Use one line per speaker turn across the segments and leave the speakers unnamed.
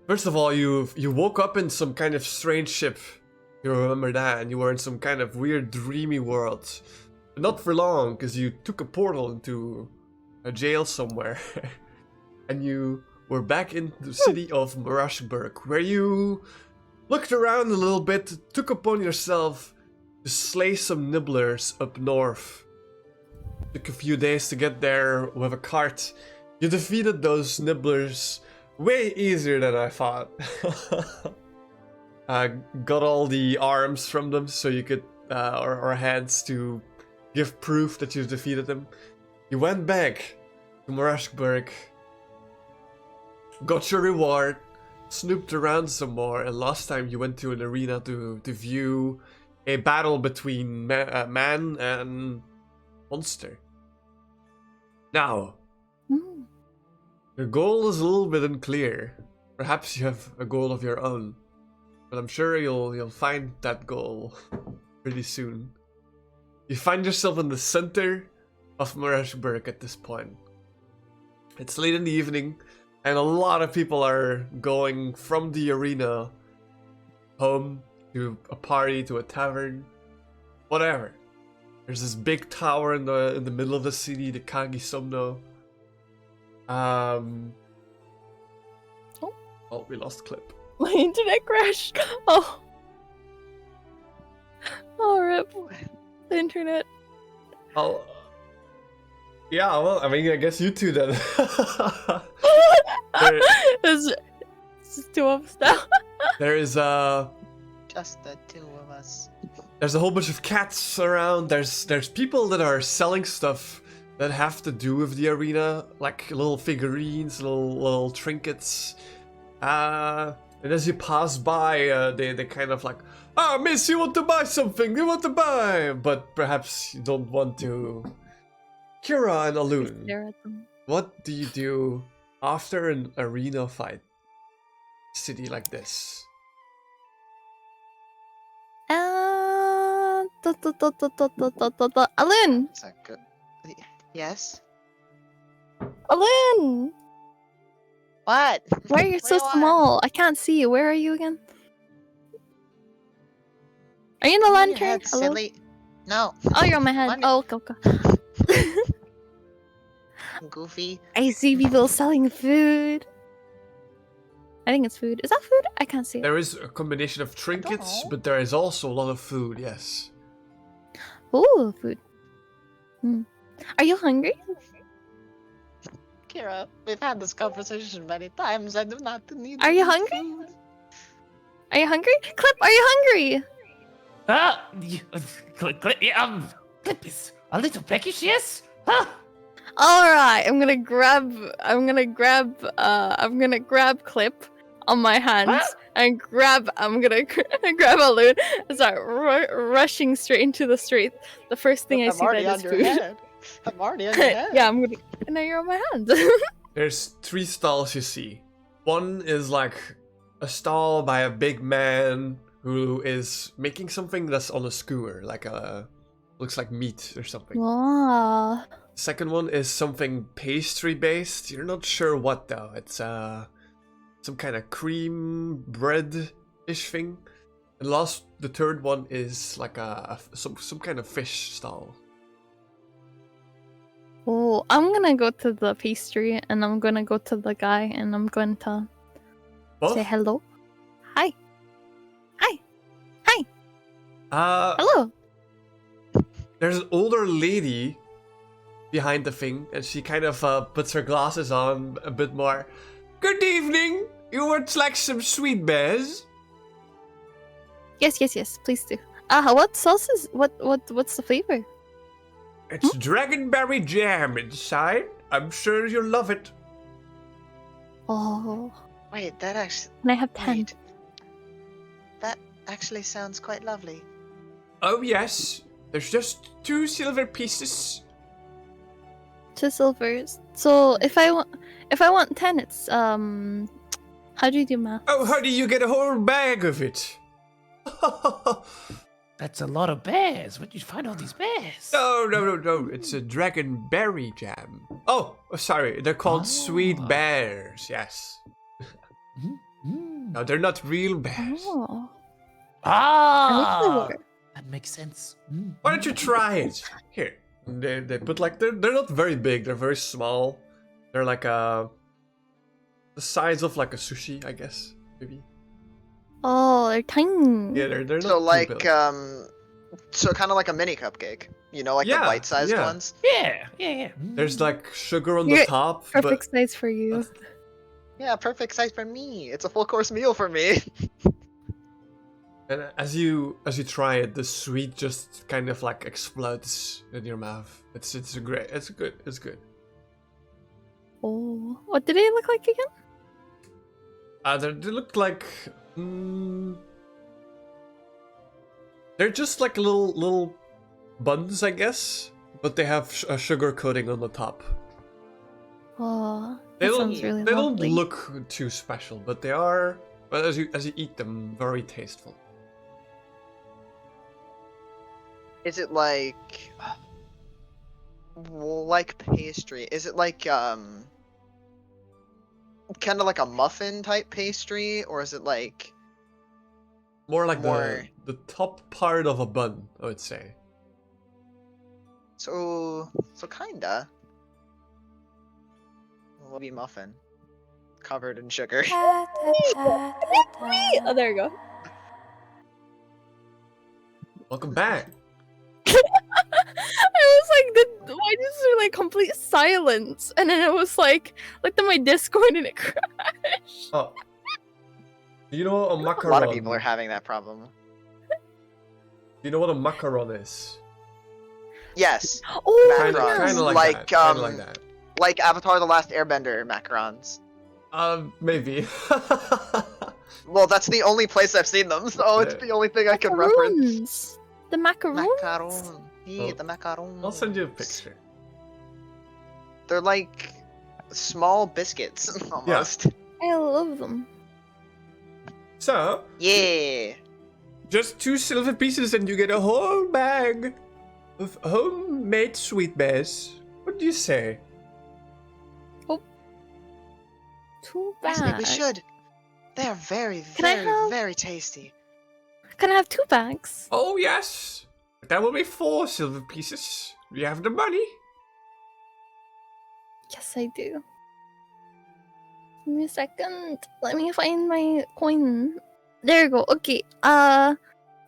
First of all, you woke up in some kind of strange ship. You remember that, and you were in some kind of weird, dreamy world. But not for long, because you took a portal into a jail somewhere. And you were back in the city of Marashburg, where you looked around a little bit, took upon yourself to slay some nibblers up north. Took a few days to get there with a cart. You defeated those nibblers way easier than I thought. Got all the arms from them so you could, or hands to give proof that you defeated them. You went back to Marashburg, got your reward, snooped around some more, and last time you went to an arena to view a battle between man and monster. Now, your goal is a little bit unclear. Perhaps you have a goal of your own, but I'm sure you'll find that goal pretty soon. You find yourself in the center of Marashburg at this point. It's late in the evening, and a lot of people are going from the arena home to a party, to a tavern, whatever. There's this big tower in the middle of the city, the Kagi Somno. Oh, we lost clip.
My internet crashed. Oh, rip. The internet.
Oh, yeah. Well, I mean, I guess you two then.
It's just two of us now.
There is
Just the two of us.
There's a whole bunch of cats around. There's people that are selling stuff that have to do with the arena, like little figurines, little trinkets. And as you pass by, they kind of like, "Ah, miss, you want to buy something? You want to buy?" But perhaps you don't want to. Kira and Alun,
Stare at them.
what do you do after an arena fight? City like this.
Alin!
Is that good? Yes?
Alin!
What?
Why are you so
Where you
small? I can't see you. Where are you again? Are you in the
Your
lantern?
head,
Hello?
silly. No.
Oh, you're on my head.
What?
Oh, okay.
Goofy.
I see people selling food. I think it's food. Is that food? I can't see it.
There is a combination of trinkets,
know.
but there is also a lot of food, yes.
Ooh, food. Are you hungry?
Kira, we've had this conversation many times. I do not need
Are
to
you
eat
hungry?
food.
Are you hungry? Clip, are you hungry?
Clip is a little peckish, yes? Huh?
Alright, I'm gonna grab Clip on my hands
What?
and I'm gonna grab a loot and start rushing straight into the street. The first thing I
I'm
see
already
that
on
is
your
food.
head. I'm already on your head.
Yeah, I'm gonna. And now you're on my hands.
There's 3 stalls you see. One is like a stall by a big man who is making something that's on a skewer, like looks like meat or something.
Wow.
Second one is something pastry based. You're not sure what though. It's some kind of cream bread-ish thing. And the third one is like some kind of fish stall.
Oh, I'm gonna go to the pastry and I'm gonna go to the guy and I'm going to
Both?
say hello. Hi. Hi. Hi.
Uh,
Hello.
There's an older lady behind the thing, and she kind of puts her glasses on a bit more. Good evening. You would like some sweet bears?
Yes. Please do. What sauce is what's the flavor?
It's dragonberry jam inside. I'm sure you'll love it.
Oh,
Wait, that actually.
can I have 10?
Wait. That actually sounds quite lovely.
Oh yes. There's just 2 silver pieces.
2 silvers. So if I want 10, it's how do you do math?
Oh, how do you get a whole bag of it?
That's a lot of bears. Where'd you find all these bears?
No. It's a dragonberry jam. Oh, sorry. They're called sweet bears. Yes. No, they're not real bears.
Oh. I wish they
Ah,
were.
that makes sense.
Why don't you try it? Here. They put like they're not very big. They're very small. They're like the size of like a sushi, I guess, maybe.
Oh, they're tiny.
Yeah, they're not
So
too
like,
big.
so kind of like a mini cupcake. You know, like the
Yeah,
bite-sized
yeah.
ones.
Yeah.
There's like sugar on
You're
the top,
Perfect size for you.
Yeah, perfect size for me. It's a full course meal for me.
and as you try it, the sweet just kind of like explodes in your mouth. It's great. It's good. It's good.
Oh, what did they look like again?
They look like they're just like little buns, I guess, but they have a sugar coating on the top.
Oh,
They
that
don't
sounds really
they
lovely.
don't look too special, but they are. But as you eat them, very tasteful.
Is it like pastry? Is it like kind of like a muffin type pastry, or is it like
More like
More-
the top part of a bun, I would say.
so kinda? Maybe muffin covered in sugar.
Oh, there you go.
Welcome back.
I was like, why is there like complete silence? And then it was like, looked at my Discord and it crashed.
Oh. Do you know what a
A
macaron?
lot of people are having that problem.
Do you know what a macaron is?
Yes,
Oh,
Kind of
Macarons,
like
like,
that. Kind of like that.
like Avatar: The Last Airbender macarons.
Maybe.
Well, that's the only place I've seen them, so it's
Yeah.
the only thing I can reference.
macaroons. The macaroons.
Macaron. Yeah,
Oh.
the macaron.
I'll send you a picture.
They're like small biscuits, almost.
I love them.
So,
Yeah.
just 2 silver pieces and you get a whole bag of homemade sweet bears. What do you say?
Too
Actually,
bad.
we should. They are very,
Can I
very,
have-
very tasty.
Can I have 2 bags?
Oh, yes. That will be 4 silver pieces. Do you have the money?
Yes, I do. Give me a second. Let me find my coin. There you go. Okay.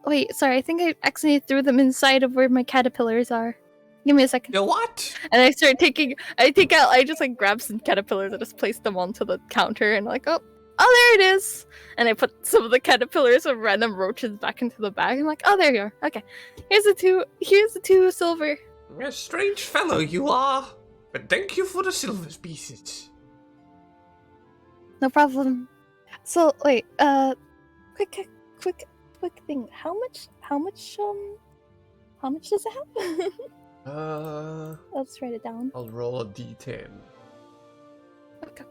Wait. Sorry. I think I accidentally threw them inside of where my caterpillars are. Give me a second.
The what?
And I start taking. I just like grab some caterpillars and just place them onto the counter and like, oh, there it is. And I put some of the caterpillars of random roaches back into the bag. I'm like, oh, there you are. Okay. Here's the 2 silver.
A strange fellow you are. But thank you for the silver pieces.
No problem. So wait, quick thing. How much does it have? Let's write it down.
I'll roll a d10.
Okay.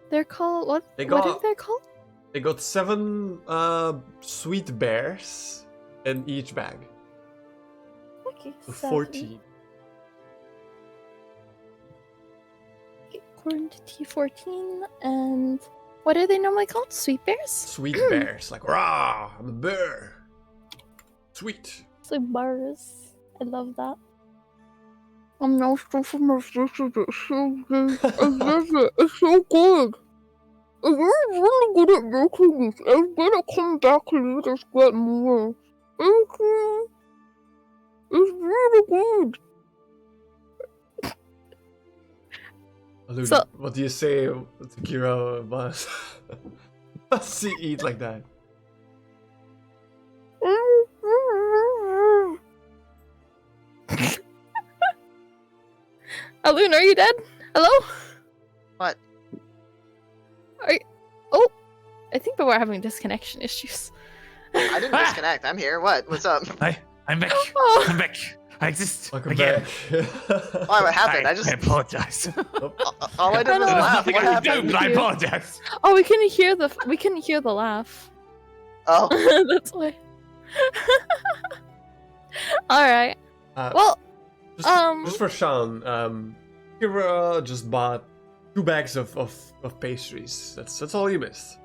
They're called what?
They
What are
got-
they called?
They got 7 sweet bears in each bag.
Okay,
So
7.
14.
Okay, quantity 14, and what are they normally called? Sweet bears?
Sweet bears. Like, rah, I'm a bear. Sweet.
Sweet bears. I love that. I'm not so much. This is so good. I love it. It's so good. You're really good at making this. I'm gonna come back and just get more. Thank you. It's really good.
Aluna,
So-
what do you say to Kira? What's he eat like that?
Alun, are you dead? Hello?
What?
Oh, I think that we're having disconnection issues.
I didn't disconnect. I'm here. What? What's up?
I'm back.
Oh.
I'm back. I exist
Welcome
again.
back.
Why? What happened? I just
I apologize.
all I did
I
was
don't know.
laugh.
Nothing
What
I can do,
happened?
but I
You.
apologize.
Oh, we couldn't hear the laugh.
Oh,
That's why. All right.
Uh,
Well,
just for Sean, Kira just bought 2 bags of pastries. That's all you missed.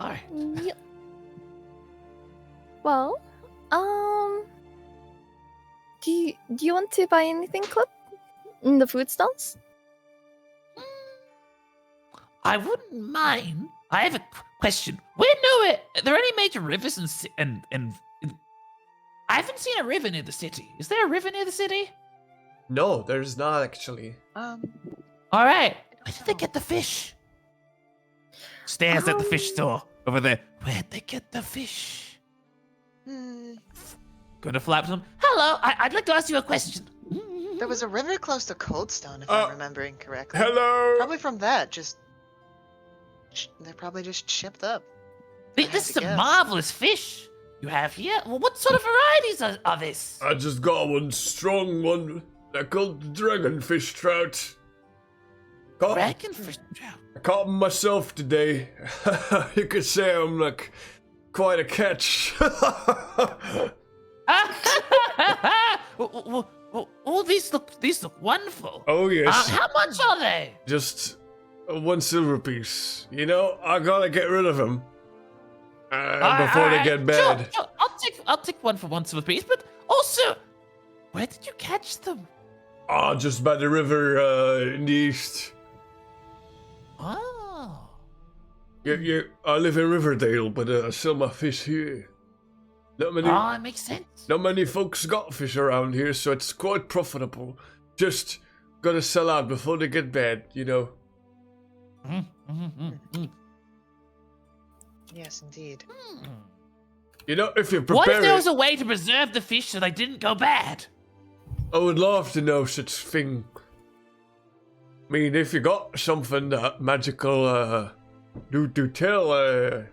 Alright.
Yep. Well, do you want to buy anything, Clip? In the food stalls?
I wouldn't mind. I have a question. Are there any major rivers and I haven't seen a river near the city. Is there a river near the city?
No, there's not actually.
Alright. Where did they get the fish? Stairs at the fish store over there. Where'd they get the fish? Gonna flap them. Hello, I'd like to ask you a question.
There was a river close to Coldstone, if I'm remembering correctly.
Hello.
Probably from that. They're probably just shipped up.
This is a marvelous fish you have here. Well, what sort of varieties are this?
I just got one strong one. They're called dragonfish trout.
Dragonfish trout.
I caught them myself today. You could say I'm like quite a catch.
Oh, these look wonderful.
Oh yes.
How much are they?
Just 1 silver piece. You know, I gotta get rid of them before they get bad.
Sure. I'll take one for 1 silver piece. But also, where did you catch them?
Oh, just by the river in the east.
Oh.
Yeah. I live in Riverdale, but I sell my fish here.
It makes sense.
Not many folks got fish around here, so it's quite profitable. Just gotta sell out before they get bad, you know.
Yes, indeed.
You know, if you prepare
What if there was a way to preserve the fish so they didn't go bad?
I would love to know such thing. I mean, if you got something magical, do tell.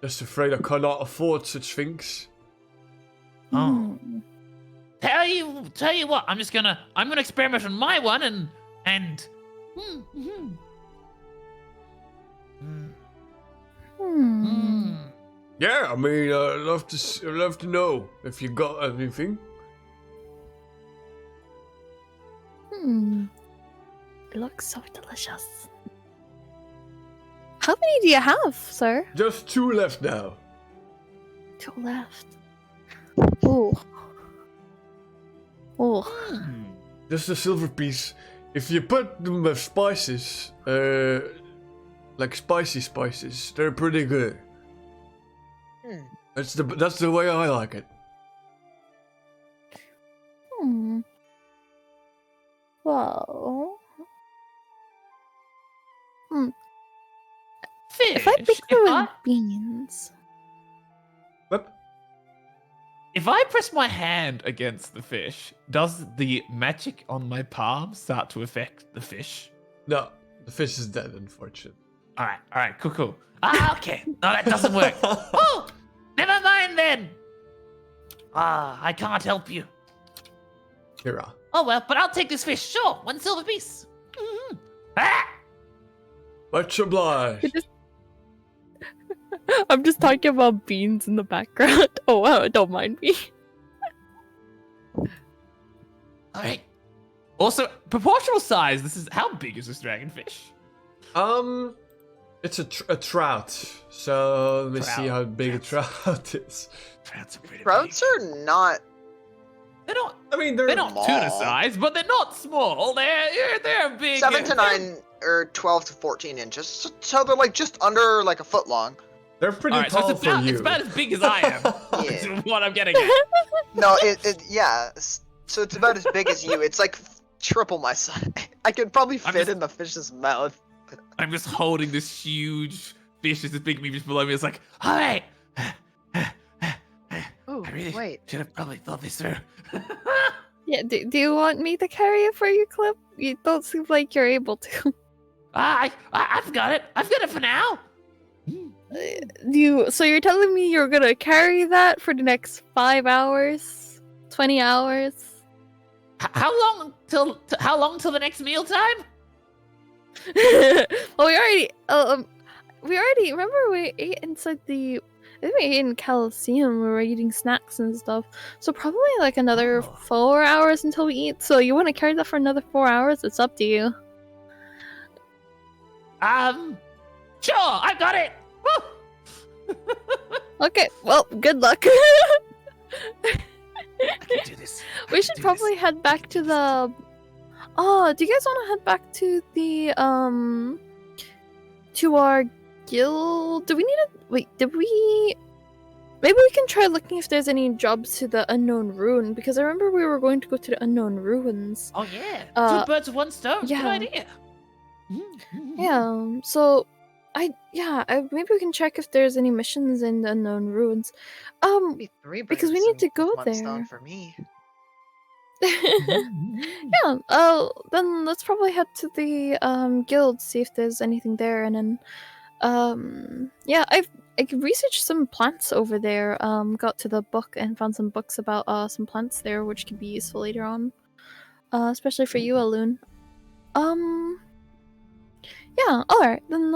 Just afraid I cannot afford such things.
Oh. Tell you what, I'm gonna experiment on my one and.
Yeah, I mean, I'd love to know if you got anything.
It looks so delicious. How many do you have, sir?
Just 2 left now.
2 left. Ooh. Ooh.
Just a silver piece. If you put them with spices, like spicy spices, they're pretty good. That's the way I like it.
Well.
Fish.
If I pick them with beans.
What?
If I press my hand against the fish, does the magic on my palm start to affect the fish?
No, the fish is dead, unfortunately.
All right, cool. Okay. No, that doesn't work. Oh, never mind then. I can't help you.
Here,
Oh well, but I'll take this fish. Sure, 1 silver piece.
much obliged.
I'm just talking about beans in the background. Oh wow, don't mind me.
All right. Also, proportional size. How big is this dragonfish?
It's a trout. So let me see how big a trout is.
Trouts are pretty
Trouts
big.
are not.
They're not.
I mean,
They're not
small.
tuna size, but they're not small. They're big.
7 to 9 or 12 to 14 inches. So they're like just under like a foot long.
They're pretty
All right,
tall
so it's
for you.
about as big as I am. Is
Yeah.
what I'm getting at.
No, yeah. So it's about as big as you. It's like triple my size. I could probably fit in the fish's mouth.
I'm just holding this huge fish that's as big as me just below me. It's like, all right.
Ooh,
I really
wait.
should have probably thought this through.
Yeah, do you want me to carry it for you, Clip? You don't seem like you're able to.
I've got it. I've got it for now.
So you're telling me you're gonna carry that for the next 5 hours? 20 hours?
How long till the next meal time?
Well, we already remember we ate inside I think we ate in Coliseum. We were eating snacks and stuff. So probably like another 4 hours until we eat. So you want to carry that for another 4 hours? It's up to you.
Sure, I got it. Woo!
Okay, well, good luck.
I can do this. I
We
can
should
do
probably
this.
head back to the. Oh, do you guys want to head back to the to our guild? Do we need a wait? Did we? Maybe we can try looking if there's any jobs to the unknown ruin because I remember we were going to go to the unknown ruins.
Oh yeah,
Uh,
two birds with one stone.
yeah.
Good idea.
Yeah. So, maybe we can check if there's any missions in the unknown ruins.
Maybe 3
Because we
birds
need to
and
go
1 stone
there.
for me.
Yeah. Then let's probably head to the guild, see if there's anything there, and then yeah, I researched some plants over there. Got to the book and found some books about some plants there, which could be useful later on. Especially for you, Alun. Yeah. All right. Then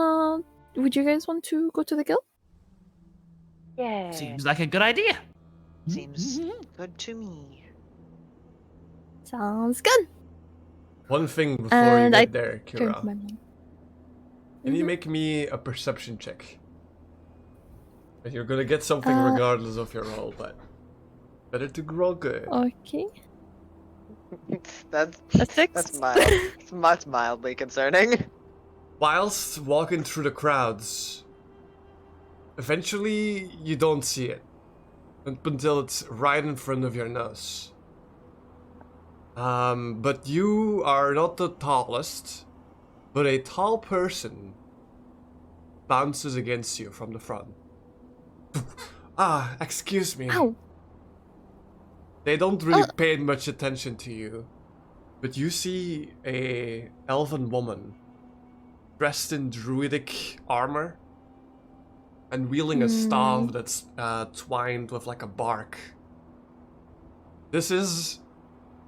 would you guys want to go to the guild?
Yeah.
Seems like a good idea.
Seems good to me.
Sounds good.
One thing before
And
you
I
get there,
Turned
Kira.
my mind.
Can you
Mhm.
make me a perception check? And you're gonna get something
Uh,
regardless of your roll, but better to roll good.
Okay.
That's
A 6.
that's mildly concerning.
Whilst walking through the crowds, eventually you don't see it up until it's right in front of your nose. But you are not the tallest, but a tall person bounces against you from the front. Excuse me.
Ow.
They don't really pay much attention to you, but you see a elven woman dressed in druidic armor and wielding a staff that's twined with like a bark. This is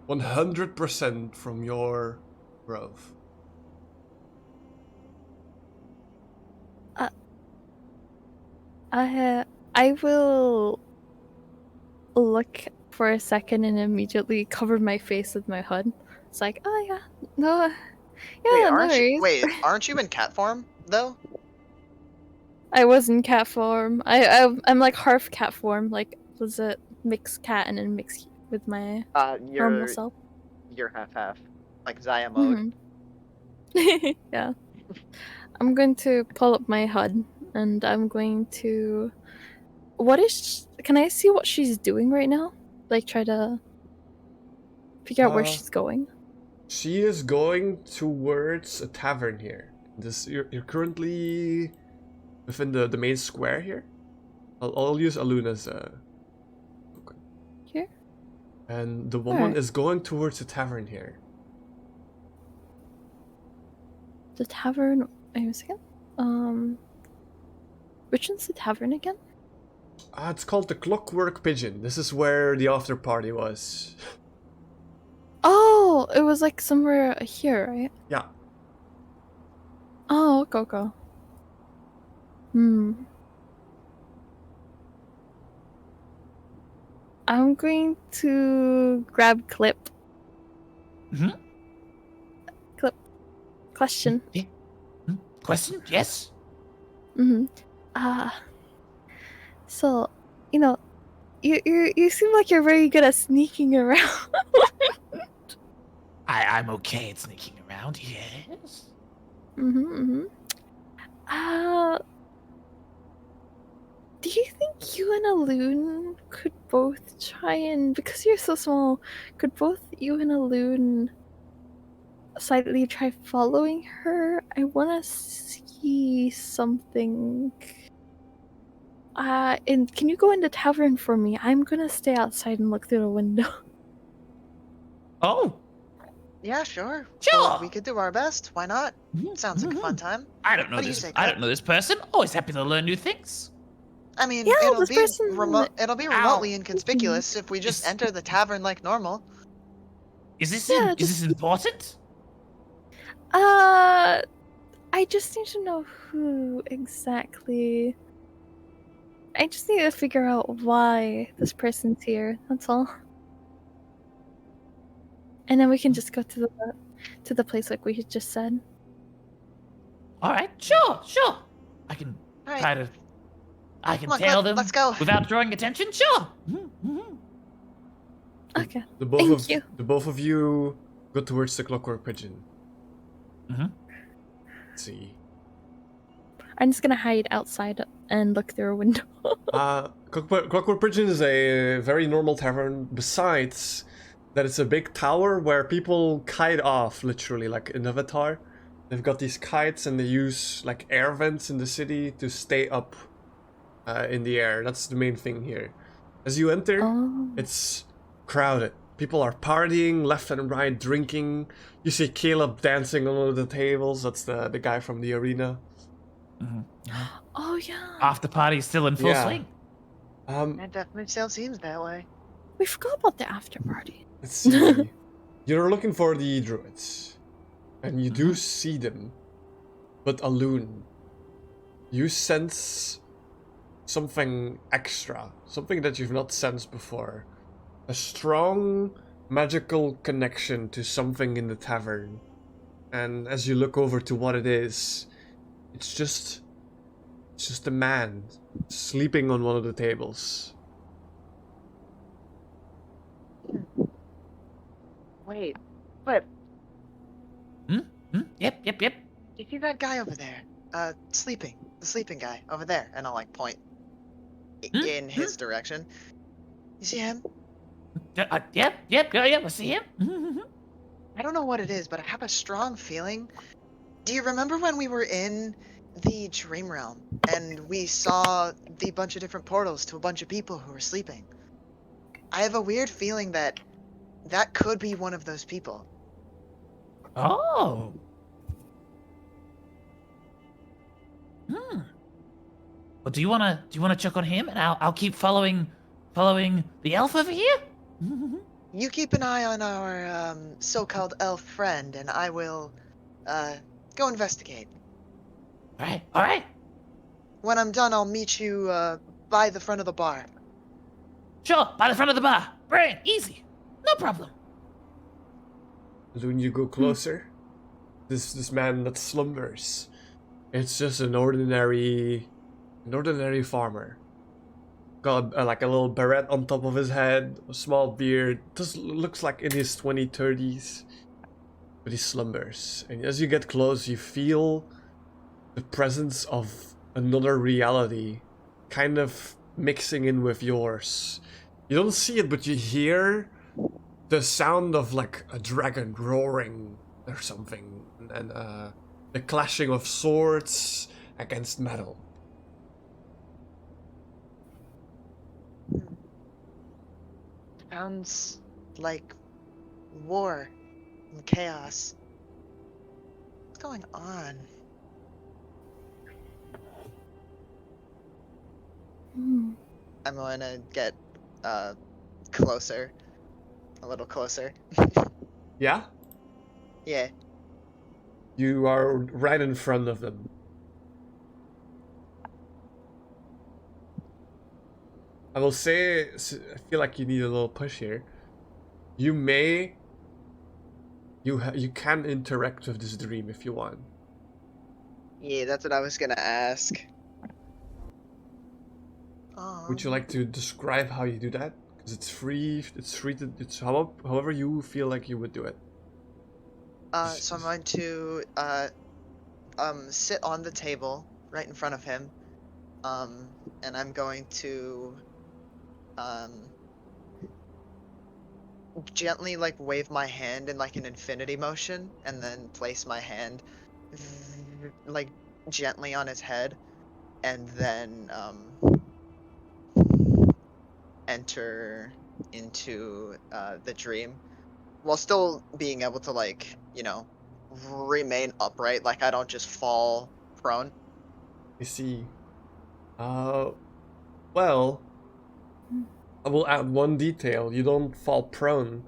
100% from your grove.
I will look for a second and immediately cover my face with my hood. It's like, oh yeah, no, yeah, no worries.
Aren't you in cat form though?
I was in cat form. I'm like half cat form. Like, was it mixed cat and then mixed with my normal self?
You're half, like Zaya mode.
Yeah. I'm going to pull up my HUD and I'm going to. Can I see what she's doing right now? Like, try to figure out where she's going.
She is going towards a tavern here. You're currently within the main square here. I'll use Alun as a token.
Here?
And the woman
Alright.
is going towards the tavern here.
The tavern. Wait a second. Which one's the tavern again?
It's called the Clockwork Pigeon. This is where the after party was.
Oh, it was like somewhere here, right?
Yeah.
Oh, okay. I'm going to grab Clip.
Mhm.
Clip. Question.
Yeah. Question? Yes.
So, you seem like you're very good at sneaking around.
I'm okay at sneaking around. Yes.
Do you think you and Alun could both try and, because you're so small, could both you and Alun slightly try following her? I want to see something. And can you go in the tavern for me? I'm gonna stay outside and look through the window.
Oh.
Yeah, sure.
Sure.
Well, we could do our best. Why not? Sounds like a fun time.
I don't know
What do you
this.
say,
I
Kat?
don't know this person. Always happy to learn new things.
I mean,
Yeah,
it'll
this
be
person-
it'll be remotely
Ow.
inconspicuous if we just
It's-
enter the tavern like normal.
Is this
Yeah,
is this important?
I just need to know who exactly. I just need to figure out why this person's here. That's all. And then we can just go to the place like we had just said.
All right. Sure. I can
Alright.
try to. I can
Come on,
tell
Clip,
them
let's go.
without drawing attention. Sure. Mm-hmm.
Okay.
The both
Thank
of
you.
the both of you go towards the clockwork pigeon.
Mhm.
Let's see.
I'm just gonna hide outside and look through a window.
Clockwork Pigeon is a very normal tavern. Besides that, it's a big tower where people kite off, literally, like in Avatar. They've got these kites and they use like air vents in the city to stay up in the air. That's the main thing here. As you enter,
Oh.
it's crowded. People are partying left and right, drinking. You see Caleb dancing on one of the tables. That's the guy from the arena.
Oh yeah.
After party's still in full
Yeah.
swing.
That definitely still seems that way.
We forgot about the after party.
Let's see. You're looking for the druids, and you do see them. But Alun, you sense something extra, something that you've not sensed before. A strong magical connection to something in the tavern. And as you look over to what it is, it's just a man sleeping on one of the tables.
Wait, Clip,
Yep.
you see that guy over there? Sleeping. The sleeping guy over there. And I'll like point in his direction. You see him?
Yep. I see him.
I don't know what it is, but I have a strong feeling. Do you remember when we were in the dream realm and we saw the bunch of different portals to a bunch of people who were sleeping? I have a weird feeling that that could be one of those people.
Oh. Well, do you wanna check on him, and I'll keep following the elf over here.
You keep an eye on our so-called elf friend, and I will go investigate.
All right.
When I'm done, I'll meet you by the front of the bar.
Sure, by the front of the bar. Brilliant, easy, no problem.
When you go closer, this man that slumbers, it's just an ordinary farmer. Got like a little beret on top of his head, a small beard. Just looks like in his 20s, 30s, but he slumbers. And as you get close, you feel the presence of another reality, kind of mixing in with yours. You don't see it, but you hear the sound of like a dragon roaring or something, and the clashing of swords against metal.
Sounds like war and chaos. What's going on? I'm going to get closer. A little closer.
Yeah?
Yeah.
You are right in front of them. I will say, I feel like you need a little push here. You can interact with this dream if you want.
Yeah, that's what I was gonna ask.
Would you like to describe how you do that? Because it's free. It's however you feel like you would do it.
So I'm going to sit on the table right in front of him, and I'm going to gently like wave my hand in like an infinity motion, and then place my hand like gently on his head, and then enter into the dream while still being able to, like, you know, remain upright, like I don't just fall prone.
You see. Well, I will add one detail. You don't fall prone,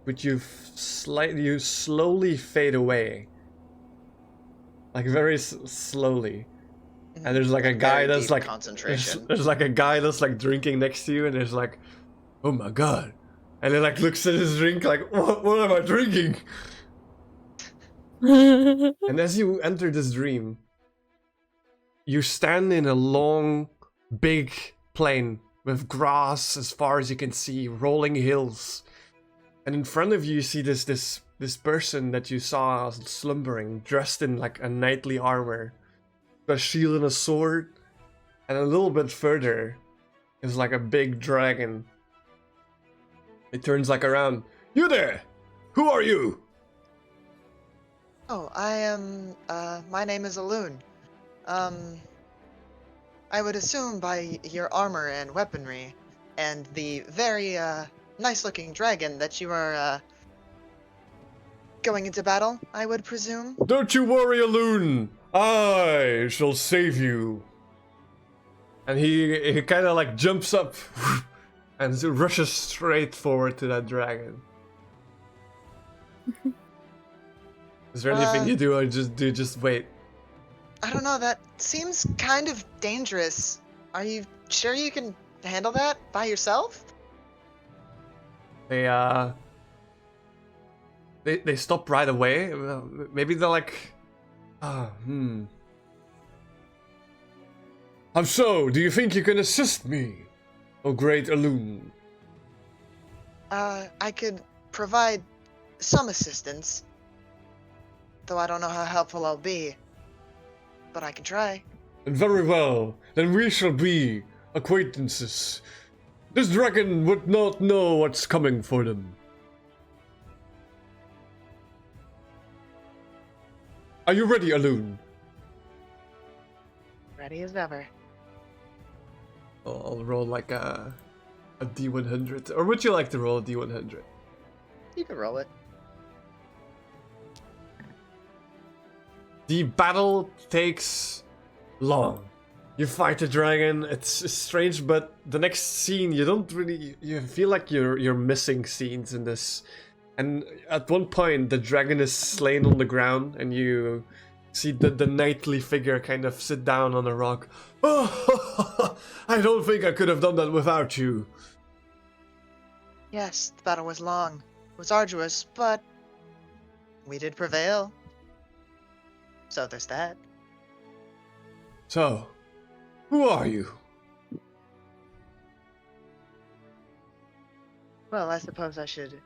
but you slowly fade away. Like very slowly. And there's like a guy that's like
concentration.
there's like a guy that's like drinking next to you, and there's like, oh my god, and he like looks at his drink like, what am I drinking? And as you enter this dream, you stand in a long, big plain with grass as far as you can see, rolling hills. And in front of you, you see this person that you saw slumbering, dressed in like a knightly armor, a shield and a sword, and a little bit further is like a big dragon. It turns like around. You there? Who are you?
Oh, I am, my name is Aloon. I would assume by your armor and weaponry, and the very, nice-looking dragon that you are, going into battle, I would presume?
Don't you worry, Aloon. I shall save you. And he kind of like jumps up and rushes straight forward to that dragon. Is there anything you do, or just wait?
I don't know, that seems kind of dangerous. Are you sure you can handle that by yourself?
They stop right away. Maybe they're like, How so? Do you think you can assist me, oh great Aloon?
I could provide some assistance, though I don't know how helpful I'll be. But I can try.
Very well, then we shall be acquaintances. This dragon would not know what's coming for them. Are you ready, Aloon?
Ready as ever.
I'll roll like a D100. Or would you like to roll a D100?
You can roll it.
The battle takes long. You fight the dragon, it's strange, but the next scene you don't really, you feel like you're missing scenes in this. And at one point the dragon is slain on the ground and you see the knightly figure kind of sit down on a rock. Oh, I don't think I could have done that without you.
Yes, the battle was long. It was arduous, but we did prevail. So there's that.
So, who are you?
Well, I suppose I should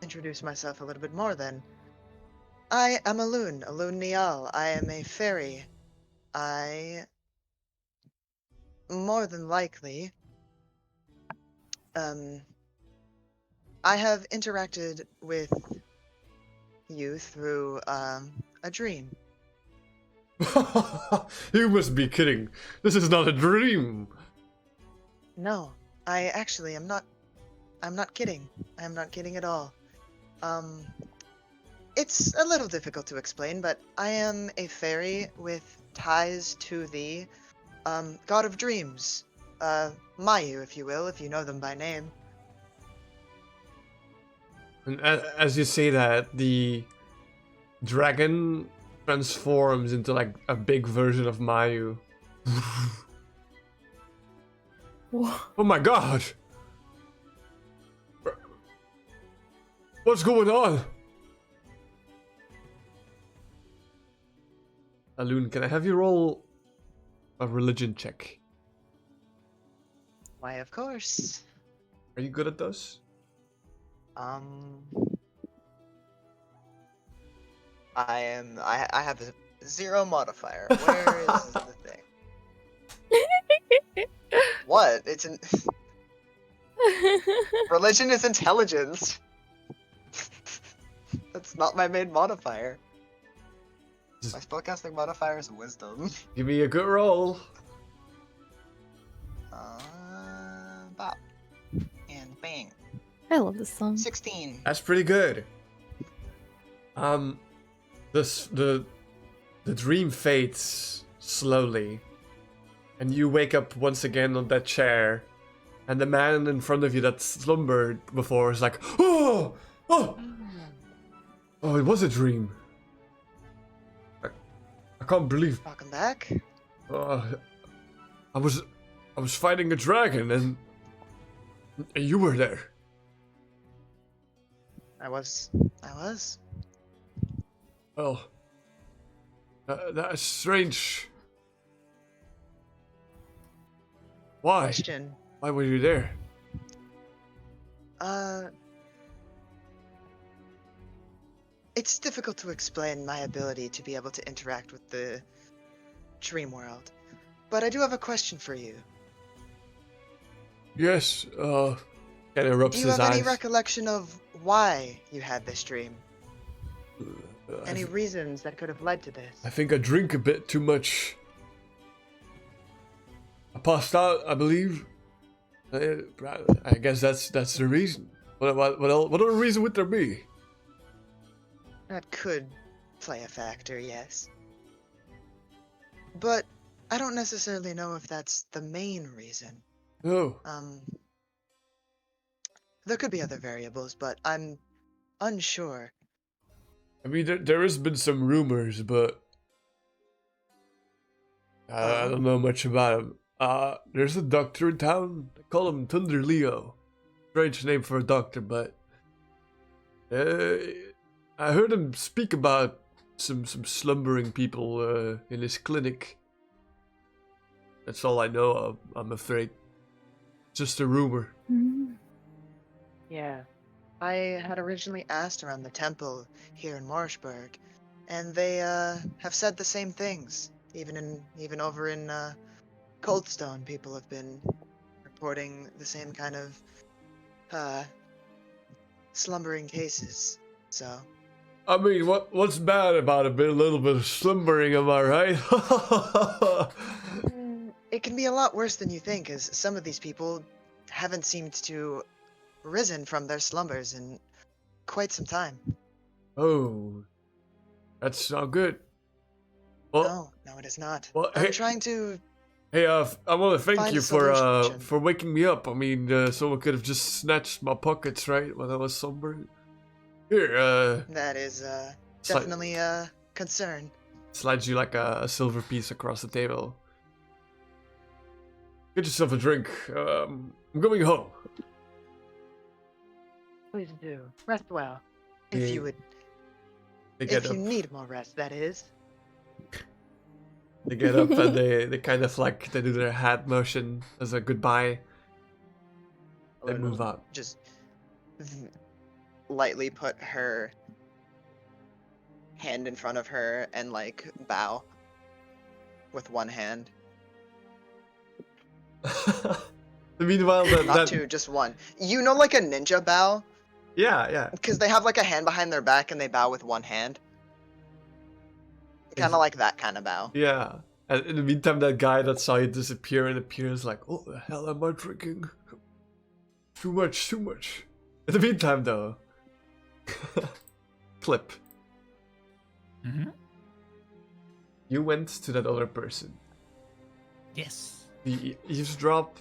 introduce myself a little bit more then. I am Aloon Nial. I am a fairy. I more than likely I have interacted with you through a dream.
You must be kidding. This is not a dream.
No, I actually am not. I'm not kidding. I am not kidding at all. It's a little difficult to explain, but I am a fairy with ties to the god of dreams, Mayu, if you will, if you know them by name.
And as you say that, the dragon transforms into like a big version of Mayu. Oh my god! What's going on? Aloon, can I have you roll a religion check?
Why, of course.
Are you good at those?
I have a 0 modifier. Where is the thing? What? It's an religion is intelligence. That's not my main modifier. My spellcasting modifier is wisdom.
Give me a good roll.
Bop. And bang.
I love this song.
16.
That's pretty good. The dream fades slowly, and you wake up once again on that chair, and the man in front of you that slumbered before is like, oh, it was a dream. I can't believe.
Welcome back.
I was fighting a dragon, and you were there.
I was.
Well, that's strange. Why?
question.
Why were you there?
It's difficult to explain my ability to be able to interact with the dream world, but I do have a question for you.
Yes, kind of rubs
Do you
his
have any
eyes.
recollection of why you had this dream?
I
Any reasons that could have led to this?
I think I drink a bit too much. I passed out, I believe. I guess that's the reason. What other reason would there be?
That could play a factor, yes. But I don't necessarily know if that's the main reason.
Oh,
There could be other variables, but I'm unsure.
I mean there has been some rumors, but I don't know much about him. There's a doctor in town. They call him Thunder Leo. Strange name for a doctor, but I heard him speak about some slumbering people in his clinic. That's all I know of, I'm afraid. Just a rumor.
Yeah. I had originally asked around the temple here in Marshburg, and they have said the same things. Even over in Coldstone, people have been reporting the same kind of slumbering cases. So
I mean, what's bad about a little bit of slumbering, am I right?
it can be a lot worse than you think, as some of these people haven't seemed to risen from their slumbers in quite some time.
Oh, that's not good. Well,
No, it is not.
well,
I'm
hey-
trying to.
hey, I want to thank
Find
you
a solution.
for waking me up. I mean, someone could have just snatched my pockets, right, when I was slumbering. Here,
That is
Sli-
definitely a concern.
slides you like a silver piece across the table. Get yourself a drink. I'm going home.
Please do. Rest well. If
Yeah.
you would.
They get
If
up.
you need more rest, that is.
They get up and they kind of like they do their hand motion as a goodbye. They move out.
Just lightly put her hand in front of her and like bow with one hand.
Meanwhile,
Not two, just one. You know, like a ninja bow?
yeah.
Because they have like a hand behind their back and they bow with one hand. Kind
Is-
of like that kind of bow.
Yeah. And in the meantime, that guy that saw you disappear and appears like, oh, the hell am I drinking? Too much. In the meantime, though. Clip.
Mm-hmm.
You went to that other person.
Yes.
The eavesdrop,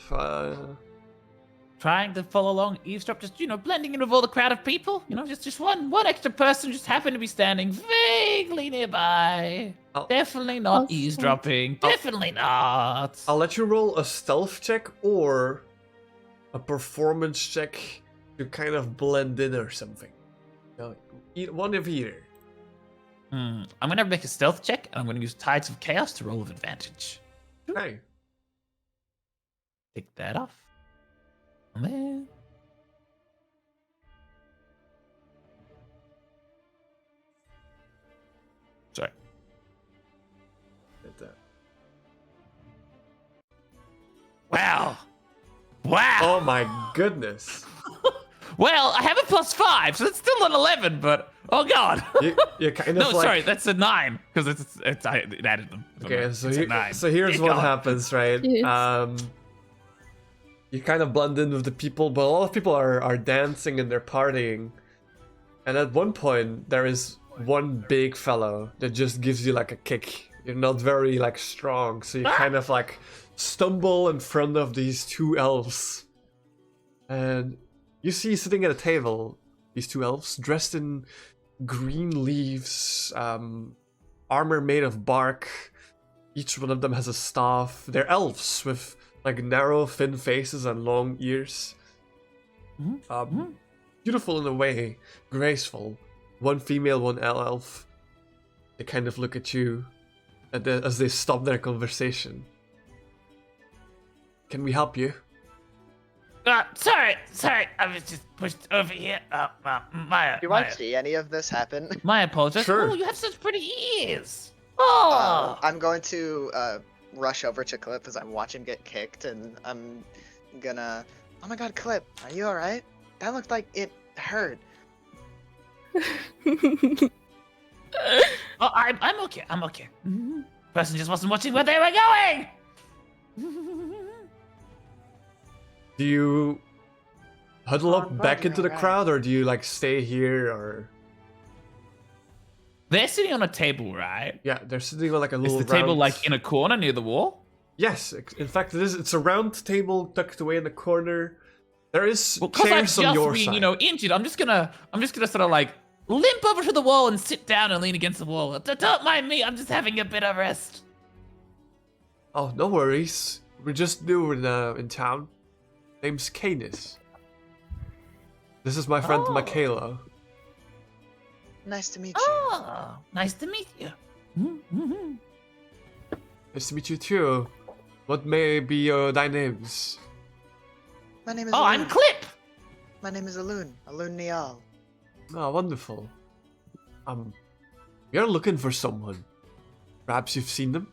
Trying to follow along, eavesdrop, just blending in with all the crowd of people. Just one extra person just happened to be standing vaguely nearby.
I'll-
Definitely not
Awesome.
eavesdropping. Definitely not.
I'll let you roll a stealth check or a performance check to kind of blend in or something. One of either.
I'm gonna make a stealth check, and I'm gonna use Tides of Chaos to roll with advantage.
Hey.
Take that off. And then... Sorry.
Did that.
Wow. Wow.
Oh my goodness.
Well, I have a +5, so it's still an 11, but oh god.
You kind of
No,
like...
sorry, that's a 9 because it added them.
Okay, so,
it's a 9.
so here's
Dear
what
God.
happens, right?
Yes.
You kind of blend in with the people, but a lot of people are dancing and they're partying. And at one point, there is one big fellow that just gives you like a kick. You're not very like strong, so you kind of like stumble in front of these two elves. And you see sitting at a table, these two elves dressed in green leaves, armor made of bark. Each one of them has a staff. They're elves with like narrow, thin faces and long ears. Beautiful in a way, graceful. One female, one elf. They kind of look at you as they stop their conversation. Can we help you?
Sorry, I was just pushed over here.
Do you want to see any of this happen?
My apologies.
Sure.
Oh, you have such pretty ears. Oh.
I'm going to rush over to Clip as I watch him get kicked, and I'm gonna. Oh my God, Clip, are you all right? That looked like it hurt.
Oh, I'm okay. I'm okay. Person just wasn't watching where they were going.
Do you huddle
Oh,
up
I'm glad
back
you're
into the
alright.
crowd, or do you like stay here, or?
They're sitting on a table, right?
Yeah, they're sitting on like a
Is
little.
the table
round-
like in a corner near the wall?
Yes, in fact, it is. It's a round table tucked away in the corner. There is
Well, because I've
chairs on
just
your
been,
side.
injured, I'm just gonna sort of like limp over to the wall and sit down and lean against the wall. Don't mind me. I'm just having a bit of rest.
Oh, no worries. We're just new in town. Name's Canis. This is my friend
Oh.
Michaela.
Nice to meet you.
Oh, nice to meet you. Mm-hmm.
Nice to meet you too. What may be thy names?
My name is.
Oh, I'm
Alun.
Clip.
My name is Alun. Alun Nial.
Oh, wonderful. We are looking for someone. Perhaps you've seen them?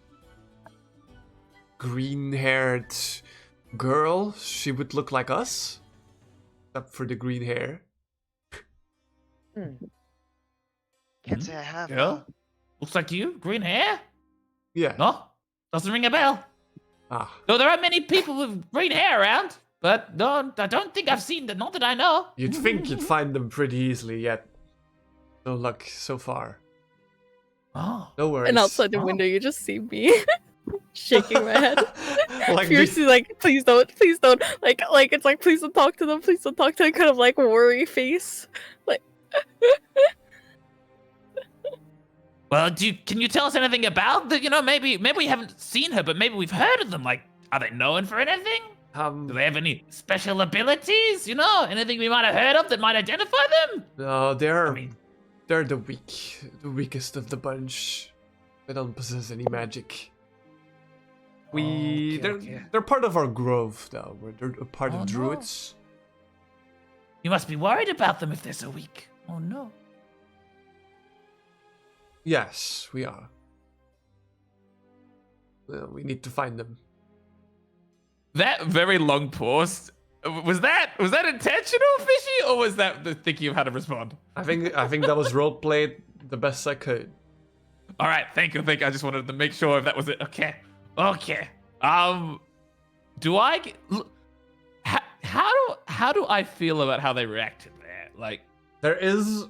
Green-haired girl. She would look like us, except for the green hair.
Can't say I have.
Yeah.
no.
Looks like you. Green hair.
Yeah.
No, doesn't ring a bell.
Ah,
Though there aren't many people with green hair around. But no, I don't think I've seen them. Not that I know.
you'd think you'd find them pretty easily, yet no luck so far.
Oh.
No worries.
And outside the window, you just see me shaking my head.
Like
Fiercely, like, please don't. Like it's like, please don't talk to them. Please don't talk to them. Kind of like worry face. Like,
Well, can you tell us anything about the? Maybe we haven't seen her, but maybe we've heard of them. Like, are they known for anything? Do they have any special abilities? Anything we might have heard of that might identify them?
no, they're
I mean-
they're the weakest of the bunch. They don't possess any magic. They're part of our grove, though. They're a part
Oh,
of
no.
druids.
You must be worried about them if they're so weak. Oh no.
Yes, we are. We need to find them.
That very long pause. Was that intentional, Fishy, or was that the thinking of how to respond?
I think that was role played the best I could.
All right, thank you. I just wanted to make sure if that was it. Okay. Do I get, how do I feel about how they reacted there? Like,
There is.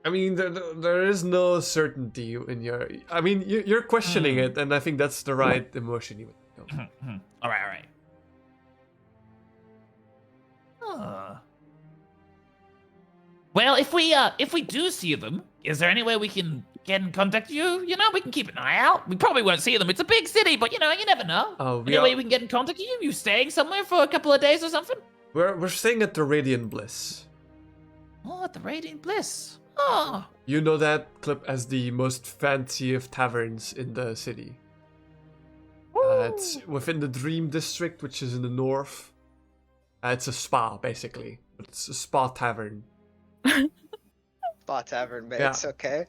I mean, there is no certainty in your. I mean, you're questioning it, and I think that's the right emotion you would go.
all right. Well, if we do see them, is there any way we can get in contact with you? We can keep an eye out. We probably won't see them. It's a big city, but you never know.
Oh,
Any way we can get in contact with you? You staying somewhere for a couple of days or something?
We're staying at the Radiant Bliss.
Oh, at the Radiant Bliss. Oh.
You know that clip as the most fancy of taverns in the city. It's within the Dream District, which is in the north. It's a spa, basically. It's a spa tavern.
Spa tavern mates,
Yeah.
okay.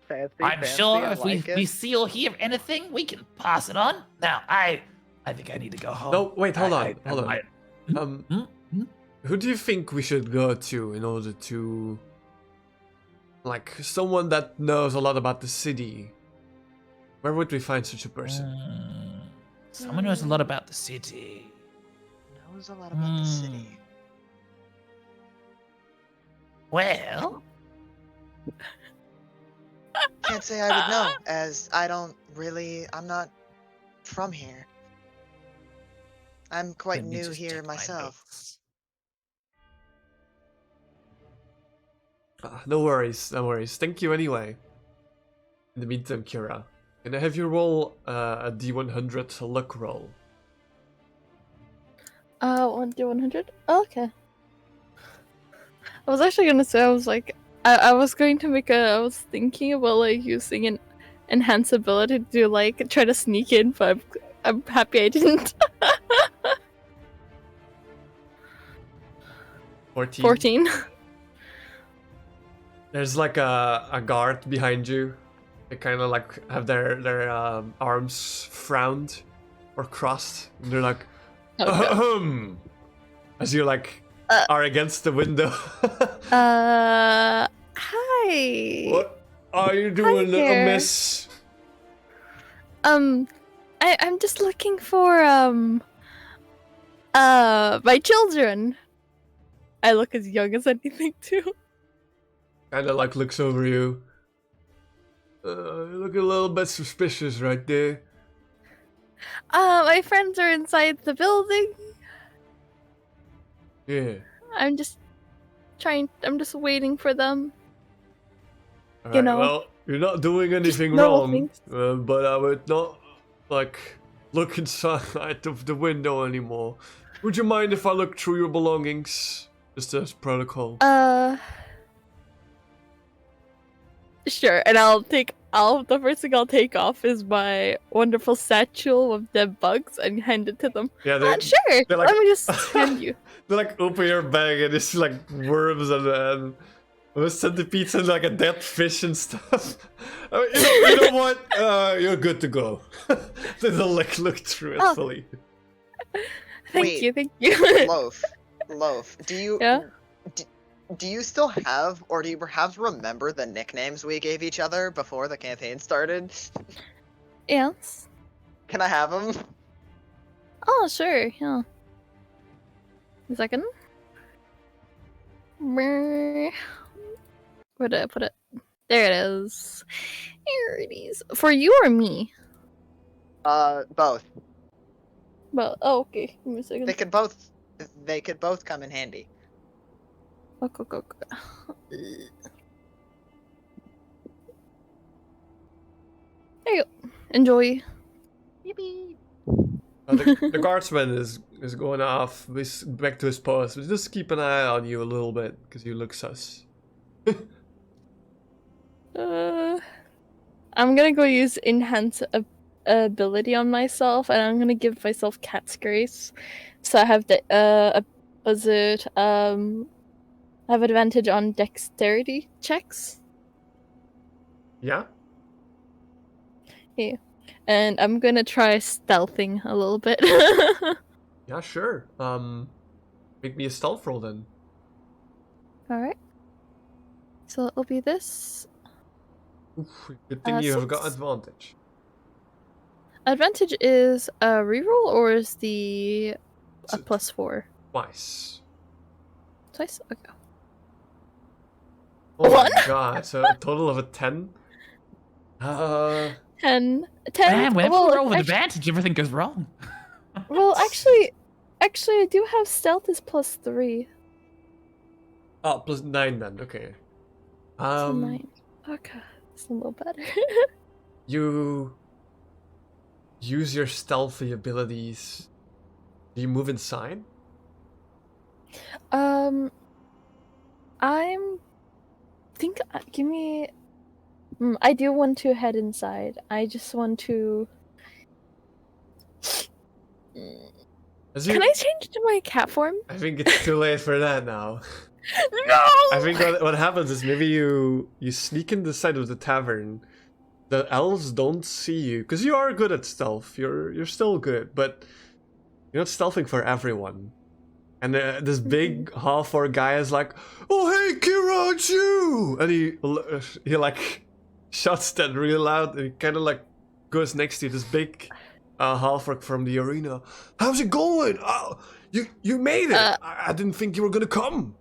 Fancy,
I'm
fancy,
sure
I
if
like
we
it.
see or hear anything, we can pass it on. Now, I think I need to go home.
No, wait, hold on.
I-
Who do you think we should go to in order to, like, someone that knows a lot about the city? Where would we find such a person?
Someone knows a lot about the city.
Knows a lot about the city.
Well,
Can't say I would know, as I'm not from here. I'm quite
let me
new
just
here
check my
myself.
notes.
No worries. Thank you anyway. In the meantime, Kira, can I have you roll a D100 luck roll?
1d100? Okay. I was actually gonna say, I was like, I was going to make I was thinking about like using an enhance ability to like try to sneak in, but I'm happy I didn't.
14.
14.
There's like a guard behind you. They kind of like have their arms frowned or crossed. And they're like,
Oh, God.
ahem, as you like are against the window.
Hi.
What are you doing, little
there.
miss?
I'm just looking for my children. I look as young as anything too.
Kind of like looks over you. You look a little bit suspicious right there.
My friends are inside the building.
Yeah.
I'm just waiting for them.
All
You
right,
know,
well, you're not doing anything
normal
wrong,
things.
but I would not like look inside of the window anymore. Would you mind if I look through your belongings, just as protocol?
Sure. And the first thing I'll take off is my wonderful satchel of dead bugs and hand it to them.
Yeah,
Sure.
they're like-
Let me just hand you.
They like open your bag and it's like worms and centipedes and like a dead fish and stuff. I mean, you know what? You're good to go. They'll like look through it
Oh.
fully.
Wait.
Thank you.
Loaf, do you
Yeah?
do you still have, or do you perhaps remember the nicknames we gave each other before the campaign started?
Yes.
Can I have them?
Oh, sure. Yeah. A second. Where did I put it? There it is. Here it is. For you or me?
Both.
Well, oh, okay. Give me a second.
They could both come in handy.
Go. There you go. Enjoy.
Yippee!
The guardsman is going off back to his post. But just keep an eye on you a little bit because you look sus.
I'm gonna go use enhance ability on myself, and I'm gonna give myself cat's grace. So I have the have advantage on dexterity checks.
Yeah.
And I'm gonna try stealthing a little bit.
Yeah, sure. Make me a stealth roll then.
Alright. So it'll be this.
Oof, good thing you have got
6.
advantage.
Advantage is a reroll, or is the a
So-
+4?
Twice.
Twice? Okay.
Oh
One?
my god, so a total of a 10?
10.
Man, whenever
well,
we roll with
actu-
advantage, everything goes wrong.
well, actually, I do have stealth is +3.
Oh, plus 9 then, okay.
So 9. Okay, it's a little better.
You use your stealthy abilities. Do you move inside?
Give me. I do want to head inside. I just want to. Can I change to my cat form?
I think it's too late for that now.
No.
I think what happens is maybe you sneak in the side of the tavern. The elves don't see you because you are good at stealth. You're still good, but you're not stealthing for everyone. And this big half-orc guy is like, "Oh hey, Kira, it's you!" And he like shouts that really loud. And he kind of like goes next to you, this big half-orc from the arena. "How's it going? Oh, you made it! I didn't think you were gonna come."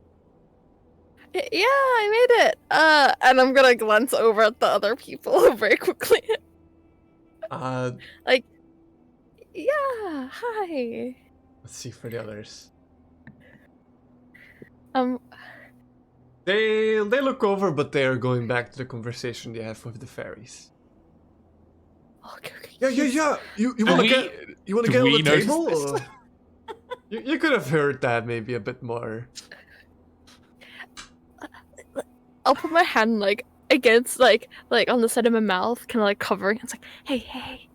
Yeah, I made it. And I'm gonna glance over at the other people very quickly. Like, yeah, hi.
Let's see for the others. They look over, but they are going back to the conversation they have with the fairies.
Okay.
Yeah. You
Do
wanna
we-
get on
we
the
notice
table?
this?
Or- you could have heard that maybe a bit more.
I'll put my hand like against like on the side of my mouth, kind of like covering. It's like, hey,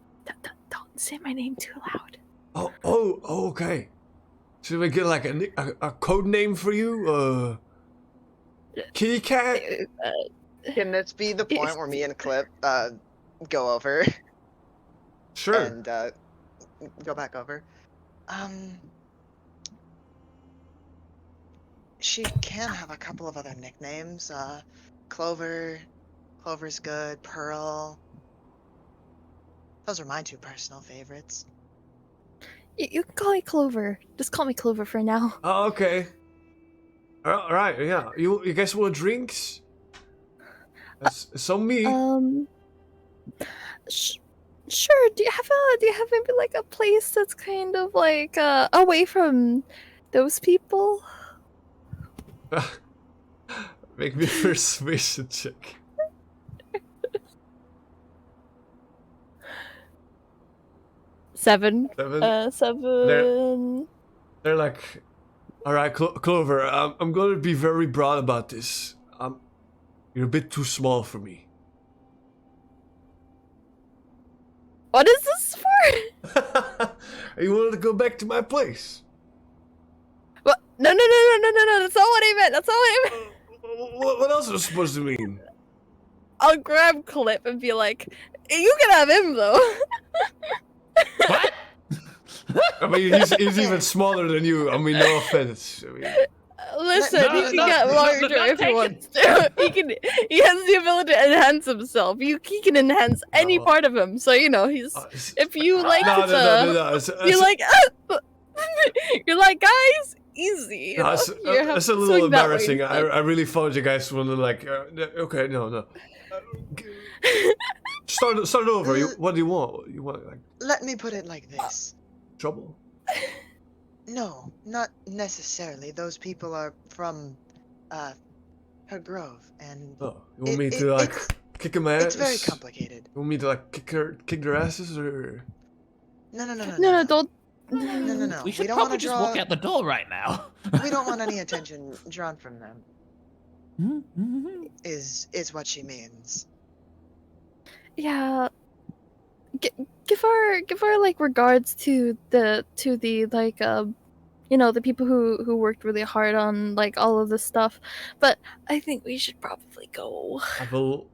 don't say my name too loud.
Oh, okay. Should we get like a code name for you? Kitty cat?
Can this be the point where me and Clip go over
Sure.
and go back over? She can have a couple of other nicknames. Clover's good. Pearl. Those are my two personal favorites.
You can call me Clover. Just call me Clover for now.
Oh, okay. All right, yeah. You guys want drinks? Some me.
Sure. Do you have maybe like a place that's kind of like away from those people?
Make me a persuasion check.
Seven.
7.
Seven.
They're like, all right, Clover. I'm gonna be very broad about this. You're a bit too small for me.
What is this for?
You wanted to go back to my place.
What? No. That's not what I meant. That's not what I meant.
What else is it supposed to mean?
I'll grab Clip and be like, you can have him though.
What?
I mean, he's even smaller than you. I mean, no offense. I mean,
Listen,
No,
he can
no,
get
no,
larger
no,
if he
take
wants to. He has the ability to enhance himself. He can enhance any
No.
part of him. So he's. If you like
no.
you're like, you're like, guys, easy.
No, it's a little embarrassing. I really thought you guys were like, okay, no. Start over. What do you want? You want like
Let me put it like this.
trouble?
No, not necessarily. Those people are from her grove, and
Oh, you want me to like kick them ass?
it's very complicated.
You want me to like kick their asses or?
No,
don't.
No.
We should
don't
probably
wanna
just
draw.
walk out the door right now.
We don't want any attention drawn from them. Is what she means.
Yeah. Give our like regards to the like the people who worked really hard on like all of this stuff, but I think we should probably go.
I will.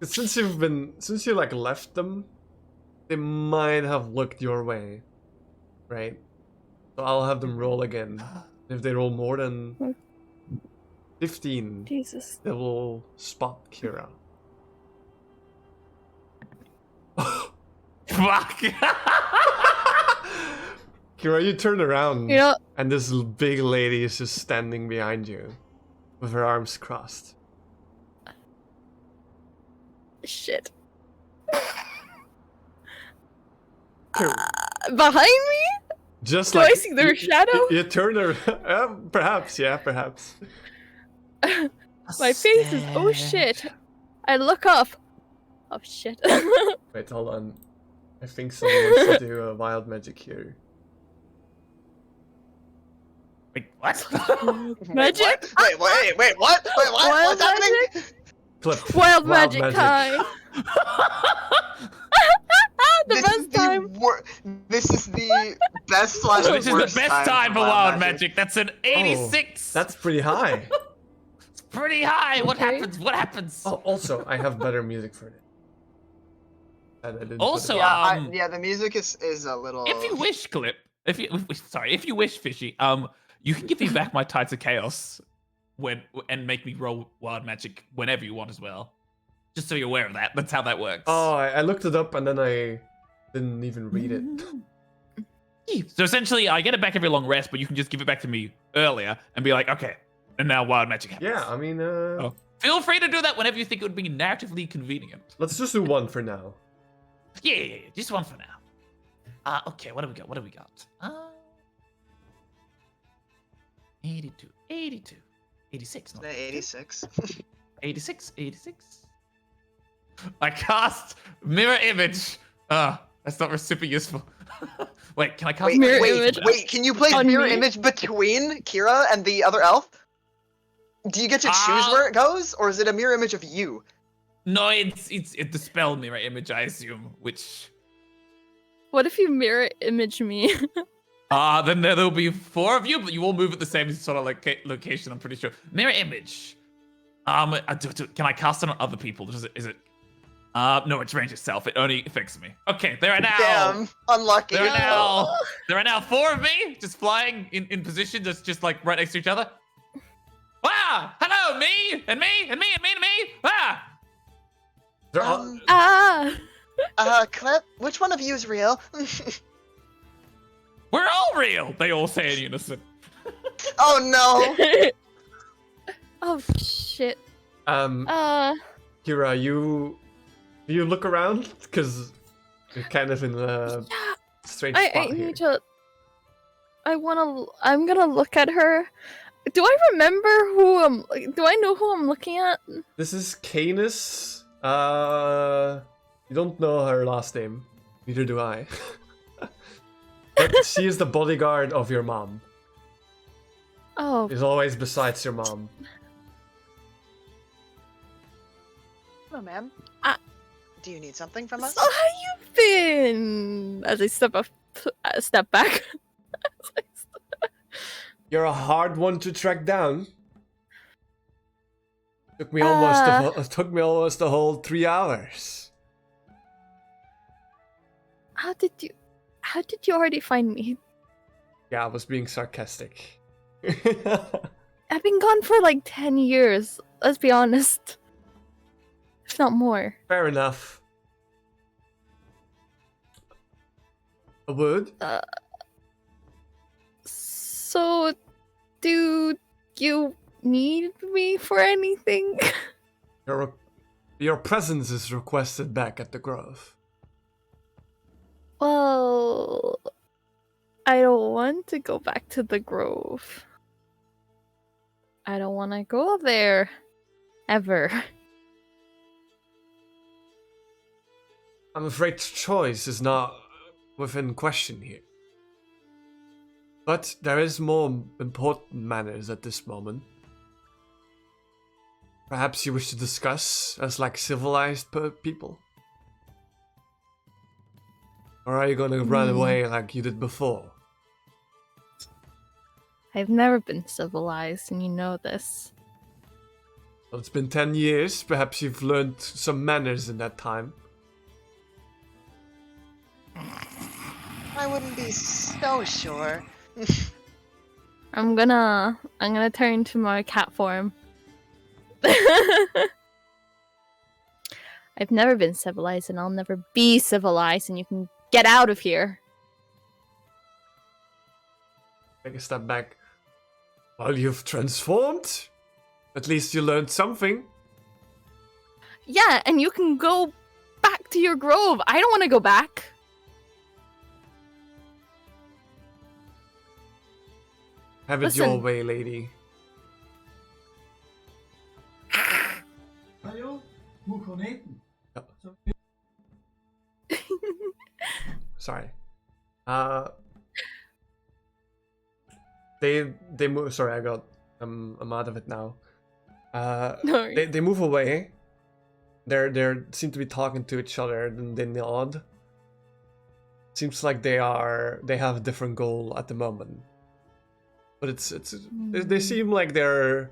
Since you like left them, they might have looked your way, right? So I'll have them roll again. If they roll more than 15,
Jesus.
they will spot Kira.
Fuck.
Kira, you turn around,
You know,
and this big lady is just standing behind you, with her arms crossed.
shit. Behind me?
Just
Do
like
I see their shadow?
You turn her, perhaps, yeah, perhaps.
My face is oh shit. I look up. Oh shit.
Wait, hold on. I think someone wants to do a wild magic here.
Wait, what?
Magic?
Wait, what? Wait, what?
Wild
What's happening?
magic?
Clip.
Wild magic time. The
This
best
is
time.
This is the best slash
This is the
worst
best time for
wild
wild magic. That's an 86.
That's pretty high.
It's pretty high. What
Okay.
happens? What happens?
Oh, also, I have better music for it. I didn't put
Also,
it-
Yeah, the music is a little.
if you wish, Clip. If you wish, Fishy. You can give me back my Tides of Chaos and make me roll wild magic whenever you want as well. Just so you're aware of that. That's how that works.
Oh, I looked it up and then I didn't even read it.
So essentially, I get it back every long rest, but you can just give it back to me earlier and be like, okay, and now wild magic happens.
Yeah, I mean,
Oh. Feel free to do that whenever you think it would be narratively convenient.
let's just do one for now.
Yeah, just one for now. Okay, what do we got? 82, 86, not
86.
86. I cast mirror image. That's not super useful. Wait, can I cast
Mirror image?
Wait, can you place
On
mirror
me?
image between Kira and the other elf? Do you get to choose where it goes, or is it a mirror image of you?
No, it dispelled mirror image, I assume. Which
What if you mirror image me?
then there'll be 4 of you, but you all move at the same sort of location. I'm pretty sure. Mirror image. Can I cast it on other people? Is it? No, it's range itself. It only affects me. Okay, there are now.
Damn, unlucky.
There are now 4 of me, just flying in position, just like right next to each other. Ah! Hello, me and me and me and me and me. Ah!
They're all,
Clip, which one of you is real?
We're all real. They all say in unison.
Oh no.
Oh shit.
Kira, you look around because you're kind of in a strange spot
I
here.
need to. I'm gonna look at her. Do I remember who I'm? Do I know who I'm looking at?
This is Canis. You don't know her last name. Neither do I. But she is the bodyguard of your mom.
Oh,
She's always besides your mom.
Hello, ma'am. Do you need something from us?
so how you been? As I step back.
You're a hard one to track down. Took me almost a whole 3 hours.
How did you already find me?
Yeah, I was being sarcastic.
I've been gone for like 10 years. Let's be honest. If not more.
Fair enough. A word?
So, do you need me for anything?
Your presence is requested back at the Grove.
Well, I don't want to go back to the Grove. I don't want to go there. Ever.
I'm afraid choice is not within question here. But there is more important matters at this moment. Perhaps you wish to discuss as like civilized people? Or are you gonna run away like you did before?
I've never been civilized, and you know this.
Well, it's been 10 years. Perhaps you've learned some manners in that time.
I wouldn't be so sure.
I'm gonna turn to my cat form. I've never been civilized, and I'll never be civilized, and you can get out of here.
Take a step back. Well, you've transformed. At least you learned something.
Yeah, and you can go back to your grove. I don't want to go back.
Have it your
Listen.
way, lady.
Hallo, moet gewoon eten.
Sorry. They move. Sorry, I got. I'm out of it now.
No.
They move away. They seem to be talking to each other. And they nod. Seems like they have a different goal at the moment. But they seem like they're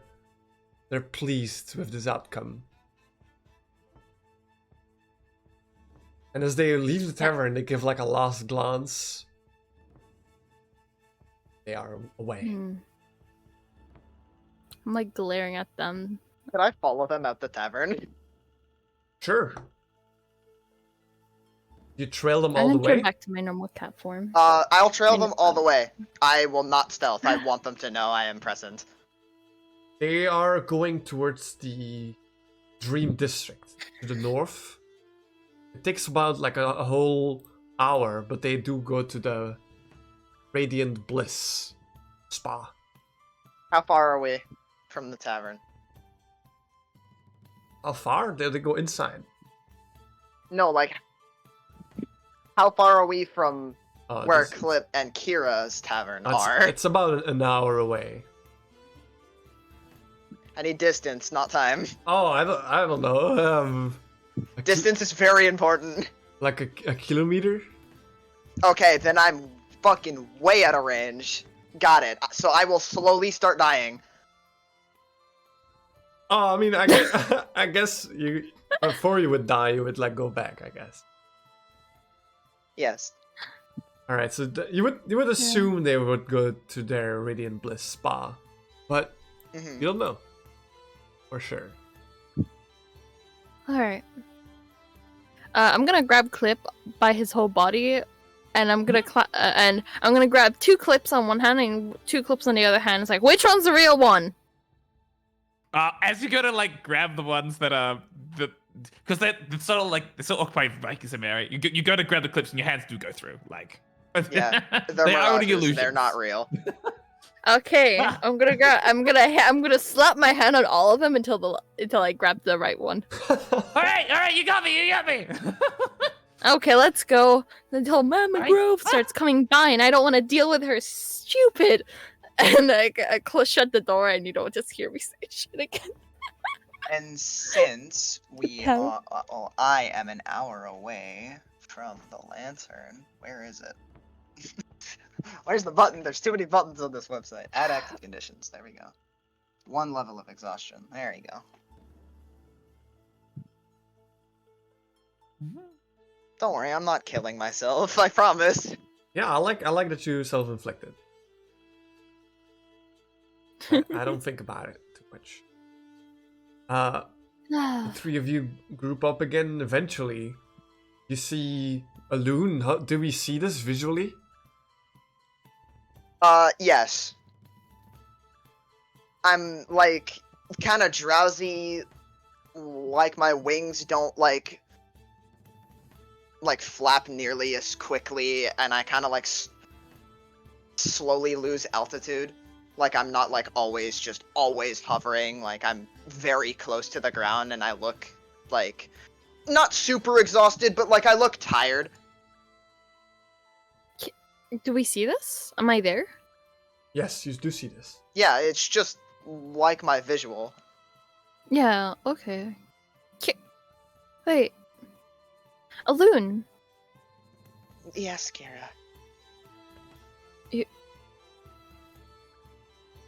pleased with this outcome. And as they leave the tavern, they give like a last glance. They are away.
I'm like glaring at them.
Can I follow them out the tavern?
Sure. You trail them
I'm
all the
gonna turn
way?
back to my normal cat form.
I'll trail them all the way. I will not stealth. I want them to know I am present.
They are going towards the Dream District to the north. It takes about like a whole hour, but they do go to the Radiant Bliss spa.
How far are we from the tavern?
How far? They go inside.
No, like, how far are we from where
This-
Clip and Kira's tavern
it's,
are?
it's about an hour away.
I need distance, not time.
Oh, I don't know.
Distance is very important.
Like a kilometer?
Okay, then I'm fucking way out of range. Got it. So I will slowly start dying.
Oh, I mean, I guess, I guess you before you would die, you would like go back. I guess.
Yes.
All right, so you would assume they would go to their Radiant Bliss spa, but
Mhm.
you don't know for sure.
All right. I'm gonna grab Clip by his whole body, and I'm gonna grab 2 clips on one hand and 2 clips on the other hand. It's like, which one's the real one?
As you go to like grab the ones that are because they're sort of like they're sort of occupied by Samara. You go to grab the clips and your hands do go through. Like
Yeah.
they are only
mirages,
illusions.
They're not real.
Okay, I'm gonna slap my hand on all of them until I grab the right one.
All right, you got me.
Okay, let's go until Mama
Right.
Grove starts coming by, and I don't want to deal with her stupid. And I shut the door, and you don't just hear me say shit again.
And since we
Hell.
I am an hour away from the lantern, where is it? Where's the button? There's too many buttons on this website. Add active conditions. There we go. 1 level of exhaustion. There you go. Don't worry, I'm not killing myself. I promise.
Yeah, I like that you self-inflicted. I don't think about it too much. The 3 of you group up again. Eventually, you see a loon. Do we see this visually?
Yes. I'm, like, kind of drowsy, like my wings don't, like flap nearly as quickly, and I kind of, like, slowly lose altitude. Like, I'm not, like, always hovering. Like, I'm very close to the ground, and I look, like, not super exhausted, but, like, I look tired.
Do we see this? Am I there?
Yes, you do see this.
Yeah, it's just like my visual.
Yeah. Okay. Wait. A loon.
Yes, Kira.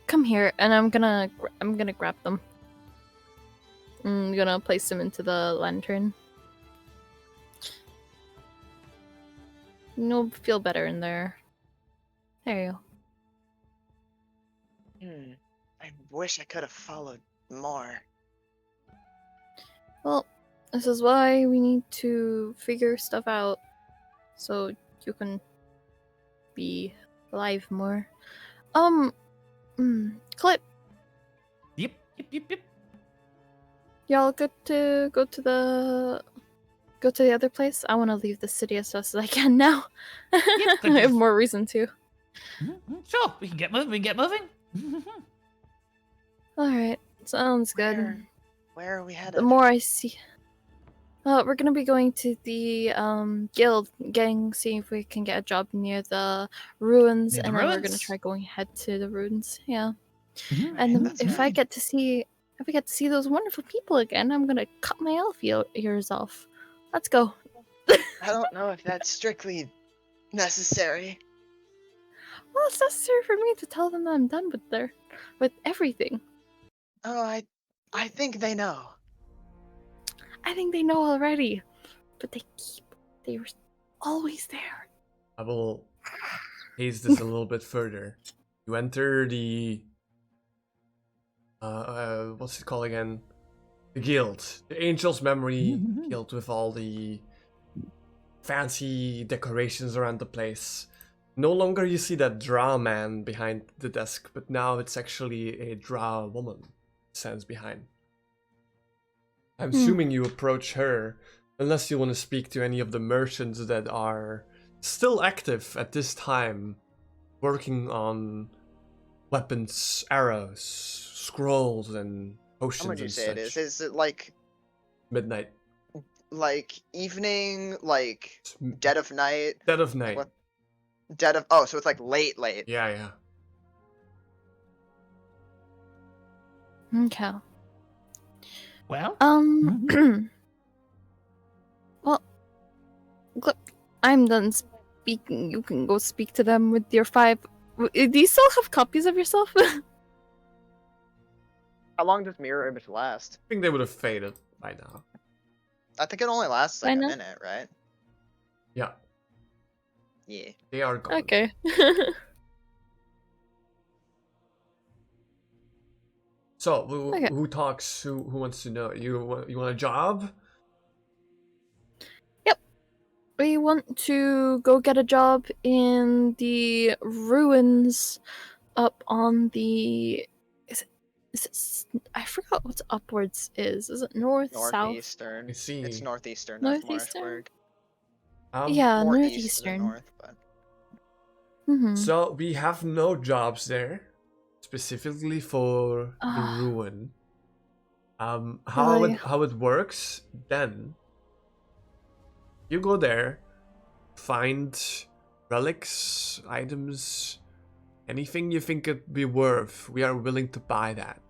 Come here, and I'm gonna grab them. I'm gonna place them into the lantern. You'll feel better in there. There you go.
I wish I could have followed more.
Well, this is why we need to figure stuff out, so you can be alive more. Clip.
Yep.
Y'all good to go to the other place? I want to leave the city as fast as I can now. I have more reason to.
Sure, we can get moving.
All right, sounds good.
Where are we headed?
The more I see, we're gonna be going to the guild, see if we can get a job near the ruins,
Near the
and then we're gonna
ruins?
try going head to the ruins. Yeah,
Mhm.
and then
that's
if I get to see those wonderful people again, I'm gonna cut my elf ears off. Let's go.
I don't know if that's strictly necessary.
Well, it's necessary for me to tell them that I'm done with everything.
Oh, I think they know.
I think they know already, but they were always there.
I will haze this a little bit further. You enter the what's it called again? The guild, the Angel's Memory Guild, with all the fancy decorations around the place. No longer you see that drow man behind the desk, but now it's actually a drow woman stands behind. I'm assuming you approach her, unless you want to speak to any of the merchants that are still active at this time, working on weapons, arrows, scrolls, and potions.
How would you
and
say
such.
it is? Is it like
Midnight.
Evening, like dead of night?
Dead of night.
What? Dead of so it's like late.
Yeah.
Okay.
Well,
I'm done speaking. You can go speak to them with your 5. Do you still have copies of yourself?
How long does mirror image last?
I think they would have faded by now.
I think it only lasts like
Why
a
not?
minute, right?
Yeah,
Yeah.
they are gone.
Okay.
So,
Okay.
who talks? Who wants to know? You want a job?
We want to go get a job in the ruins up on the. I forgot what upwards is. Is it north, south?
Northeastern.
I see.
It's northeastern, not
Northeastern?
Marshburg.
Yeah,
More east than
northeastern.
north, but
Mm-hmm.
So we have no jobs there, specifically for the ruin.
Really?
How it works then? You go there, find relics, items, anything you think it'd be worth. We are willing to buy that.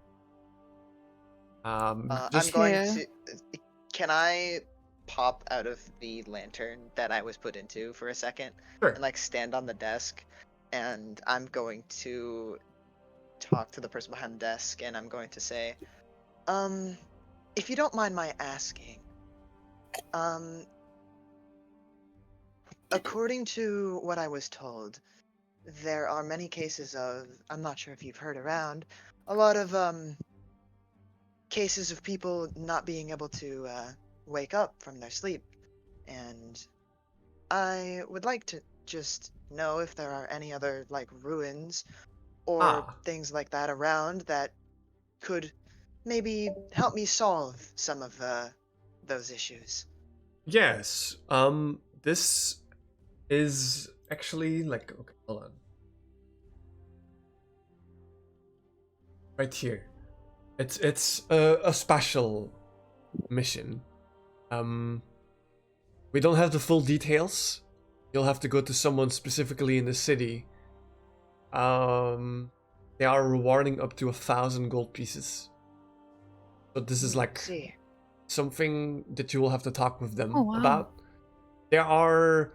I'm
Just
going
Yeah.
to. Can I pop out of the lantern that I was put into for a second
Sure.
and like stand on the desk, and I'm going to talk to the person behind the desk, and I'm going to say, if you don't mind my asking, according to what I was told, there are many cases of, I'm not sure if you've heard around, a lot of cases of people not being able to wake up from their sleep, and I would like to just know if there are any other like ruins or things like that around that could maybe help me solve some of those issues.
yes. This is actually like, okay, hold on. Right here. It's a special mission. We don't have the full details. You'll have to go to someone specifically in the city. They are rewarding up to 1,000 gold pieces. So this is like
See.
something that you will have to talk with them
Oh, wow.
about. They are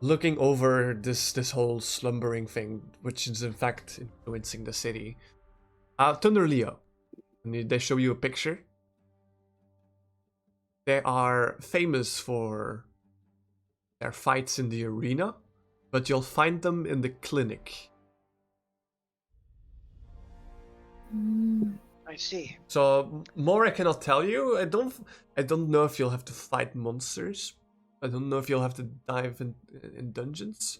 looking over this whole slumbering thing, which is in fact influencing the city. Thunder Leo, and they show you a picture. They are famous for their fights in the arena, but you'll find them in the clinic.
I see.
So more I cannot tell you. I don't know if you'll have to fight monsters. I don't know if you'll have to dive in dungeons.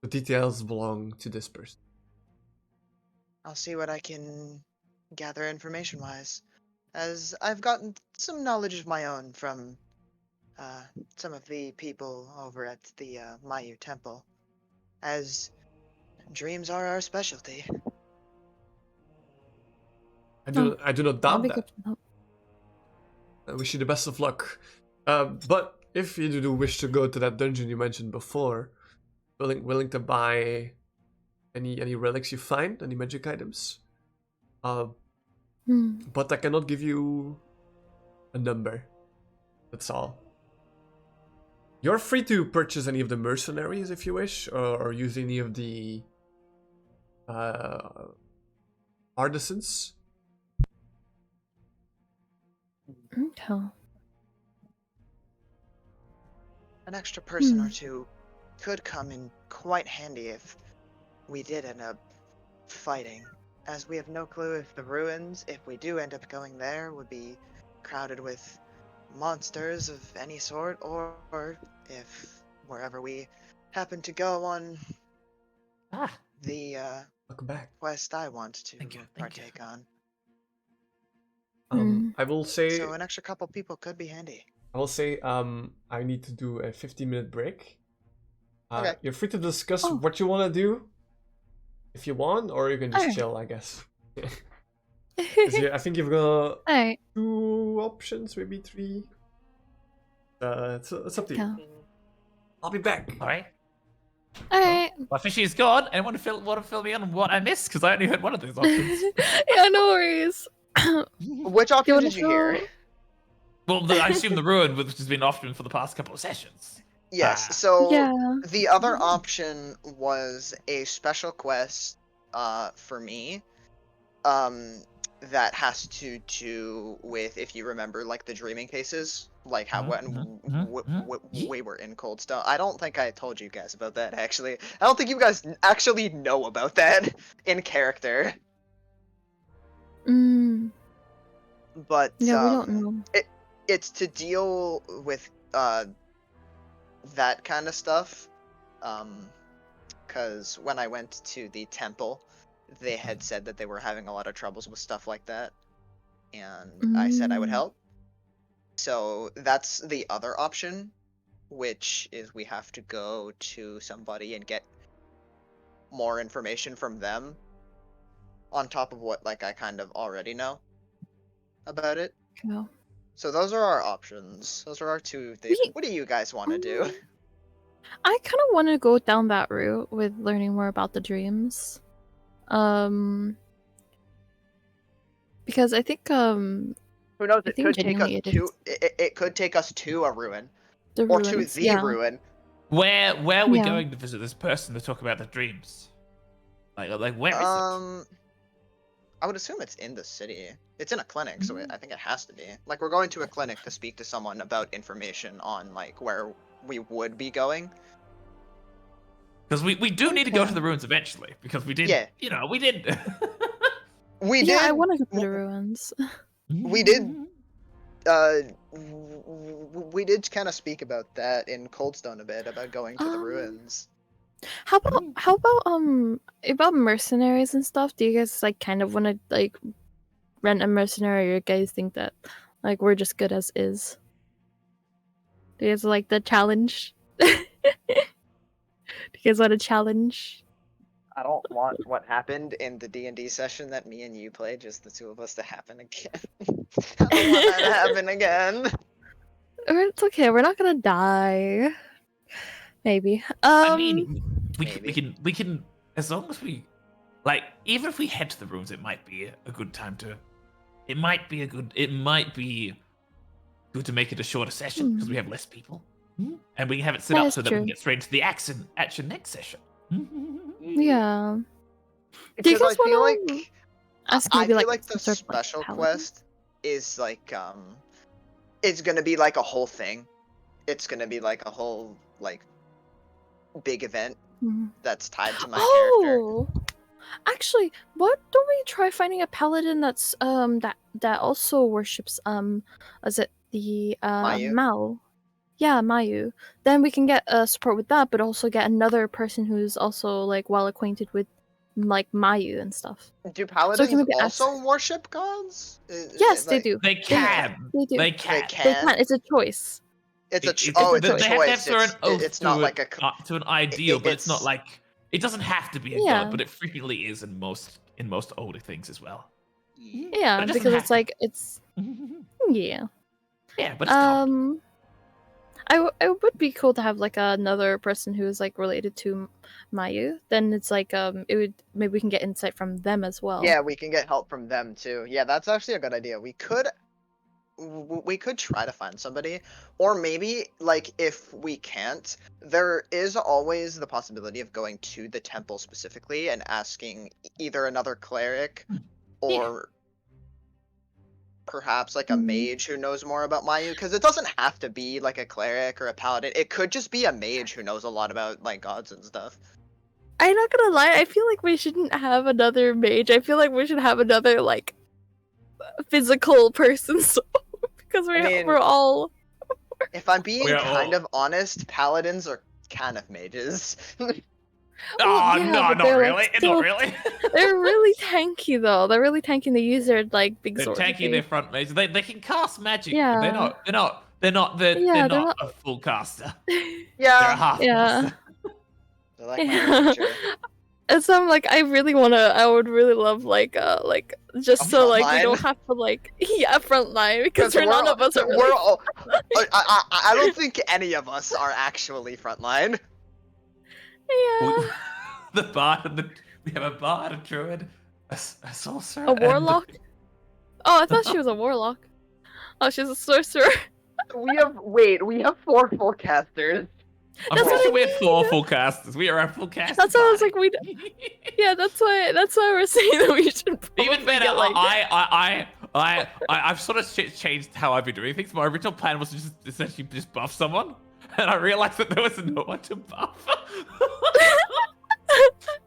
The details belong to this person.
I'll see what I can gather information-wise, as I've gotten some knowledge of my own from some of the people over at the Mayu Temple, as dreams are our specialty.
I do not
That'll
doubt
be
that.
good to know.
I wish you the best of luck. But if you do wish to go to that dungeon you mentioned before, willing to buy any relics you find, any magic items. But I cannot give you a number. That's all. You're free to purchase any of the mercenaries if you wish, or use any of the artisans.
Okay.
An extra person or two could come in quite handy if we did end up fighting, as we have no clue if the ruins, if we do end up going there, would be crowded with monsters of any sort, or if wherever we happen to go on the
Welcome back.
quest I want to
Thank you.
partake on.
I will say.
So an extra couple people could be handy.
I will say. I need to do a 15-minute break.
Okay.
You're free to discuss what you want to do, if you want, or you can just chill, I guess. I think you've got
Alright.
2 options, maybe 3. It's up to you.
Yeah.
I'll be back. All right.
Alright.
Well, I think she's gone. Anyone want to fill me in on what I missed? Because I only heard one of those options.
Yeah, no worries.
Which option did you hear?
Well, I assume the ruin, which has been often for the past couple of sessions.
Yes.
Ah.
So
Yeah.
the other option was a special quest for me that has to do with, if you remember, like the dreaming cases, like how when we were in Coldstone. I don't think I told you guys about that, actually. I don't think you guys actually know about that in character.
Mm.
But
Yeah, we don't know.
it's to deal with that kind of stuff. Because when I went to the temple, they had said that they were having a lot of troubles with stuff like that, and I said I would help. So that's the other option, which is we have to go to somebody and get more information from them on top of what like I kind of already know about it.
Yeah.
So those are our options. Those are our two things.
We-
What do you guys want to do?
I kind of want to go down that route with learning more about the dreams. Because I think
Who knows?
I
It
think
could take us
genuinely it is
to it could take us to a ruin
the
or to
ruins.
the
Yeah.
ruin.
Where are we
Yeah.
going to visit this person to talk about the dreams? Like where is it?
I would assume it's in the city. It's in a clinic, so I think it has to be. Like we're going to a clinic to speak to someone about information on like where we would be going.
Because we do need to go
Okay.
to the ruins eventually. Because we did,
Yeah.
we did.
We
Yeah, I
did.
want to go to the ruins.
We did. We did kind of speak about that in Coldstone a bit about going to the ruins.
How about mercenaries and stuff? Do you guys like kind of want to like rent a mercenary, or you guys think that like we're just good as is? Do you guys like the challenge? Do you guys want a challenge?
I don't want what happened in the D&D session that me and you played, just the two of us, to happen again. I don't want that to happen again.
Or it's okay. We're not gonna die. Maybe.
I mean,
Maybe.
we can as long as we like, even if we head to the rooms, it might be a good time to. It might be good to make it a shorter session because we have less people, and we have it set
That
up
is
so that we
true.
can get straight into the action next session.
Yeah. Do you
Because I
guys
feel
wanna
like
ask
I
maybe
feel
like
like the
some sort of, like,
special
paladin?
quest is like it's gonna be like a whole thing. It's gonna be like a whole like big event
Mhm.
that's tied to my character.
Oh, actually, what don't we try finding a paladin that's that also worships is it the
Mayu?
Mao? Yeah, Mayu. Then we can get support with that, but also get another person who's also like well acquainted with like Mayu and stuff.
Do
So we
paladins
can maybe ask.
also worship gods?
Yes, they
Like,
do.
They can.
They do.
They
they
can.
They
can.
can. It's a choice.
It's a
It-
oh,
it's
it's
a
a
they have to
choice.
throw an oath
It's not like a.
to an ideal, but it's not
it's-
like it doesn't have to be a
Yeah.
god, but it frequently is in most older things as well.
Yeah,
But it doesn't
because
have
it's
to
like it's yeah.
Yeah, but it's common.
It would be cool to have like another person who is like related to Mayu. Then it's like it would maybe we can get insight from them as well.
Yeah, we can get help from them too. Yeah, that's actually a good idea. We could try to find somebody, or maybe like if we can't, there is always the possibility of going to the temple specifically and asking either another cleric or perhaps like a mage who knows more about Mayu, because it doesn't have to be like a cleric or a paladin. It could just be a mage who knows a lot about like gods and stuff.
I'm not gonna lie, I feel like we shouldn't have another mage. I feel like we should have another like physical person, so because we're all.
If I'm being
We're
kind
all-
of honest, paladins are kind of mages.
Oh
yeah,
no,
but
not
they're,
really,
like,
not
still-
really.
They're really tanky though. They're really tanky. And they use their like big
They're
swords.
tanky. They're front mages. They can cast magic.
Yeah.
But they're not
they're not-
a full caster. They're a
Yeah,
half
Yeah.
caster.
they're like my
Yeah.
nature.
And so I'm like, I would really love like just
A
so
front
like we
line?
don't have to like front line because none of us are really.
We're all, I don't think any of us are actually frontline.
Yeah.
The bard and we have a bard, a druid, a sorcerer,
A warlock? Oh, I thought she was a warlock. Oh, she's a sorcerer.
We have 4 full casters.
I'm
That's
pretty
what
sure
I
we're
mean.
thoughtful casters. We are a full cast.
That's why I was like, yeah, that's why we're saying that we should probably
Even better,
get, like...
I've sort of changed how I've been doing things. My original plan was to just essentially just buff someone, and I realized that there was no one to buff.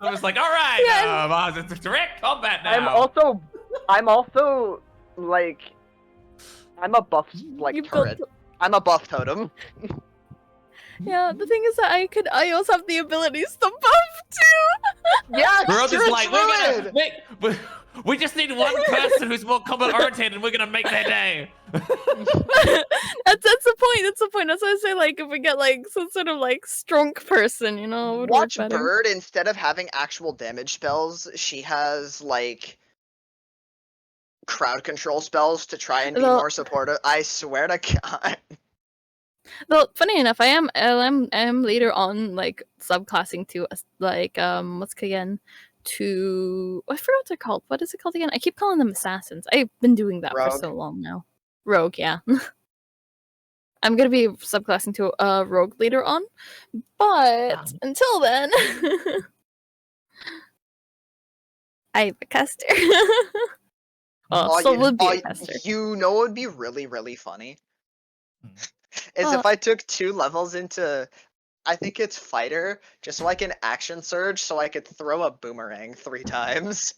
I was like, all right,
Yeah.
it's direct combat now.
I'm also like, I'm a buff like
You built-
turret. I'm a buff totem.
Yeah, the thing is that I also have the abilities to buff too.
Yeah,
We're all
you're
just
a
like,
druid!
we just need one person who's more combat oriented, and we're gonna make their day.
That's the point. That's the point. That's why I say, like, if we get like some sort of like strong person, you know, it would
Watch
work better.
Bird, instead of having actual damage spells, she has like crowd control spells to try and be
Well-
more supportive. I swear to God.
Though, funny enough, I am later on like subclassing to like what's it again, to I forgot what they're called. What is it called again? I keep calling them assassins. I've been doing that for
Rogue.
so long now. Rogue, yeah. I'm gonna be subclassing to rogue later on, but until then, I'm a caster. So would be a caster.
You know what would be really, really funny? Is
Oh.
if I took 2 levels into, I think it's fighter, just so I can action surge, so I could throw a boomerang 3 times.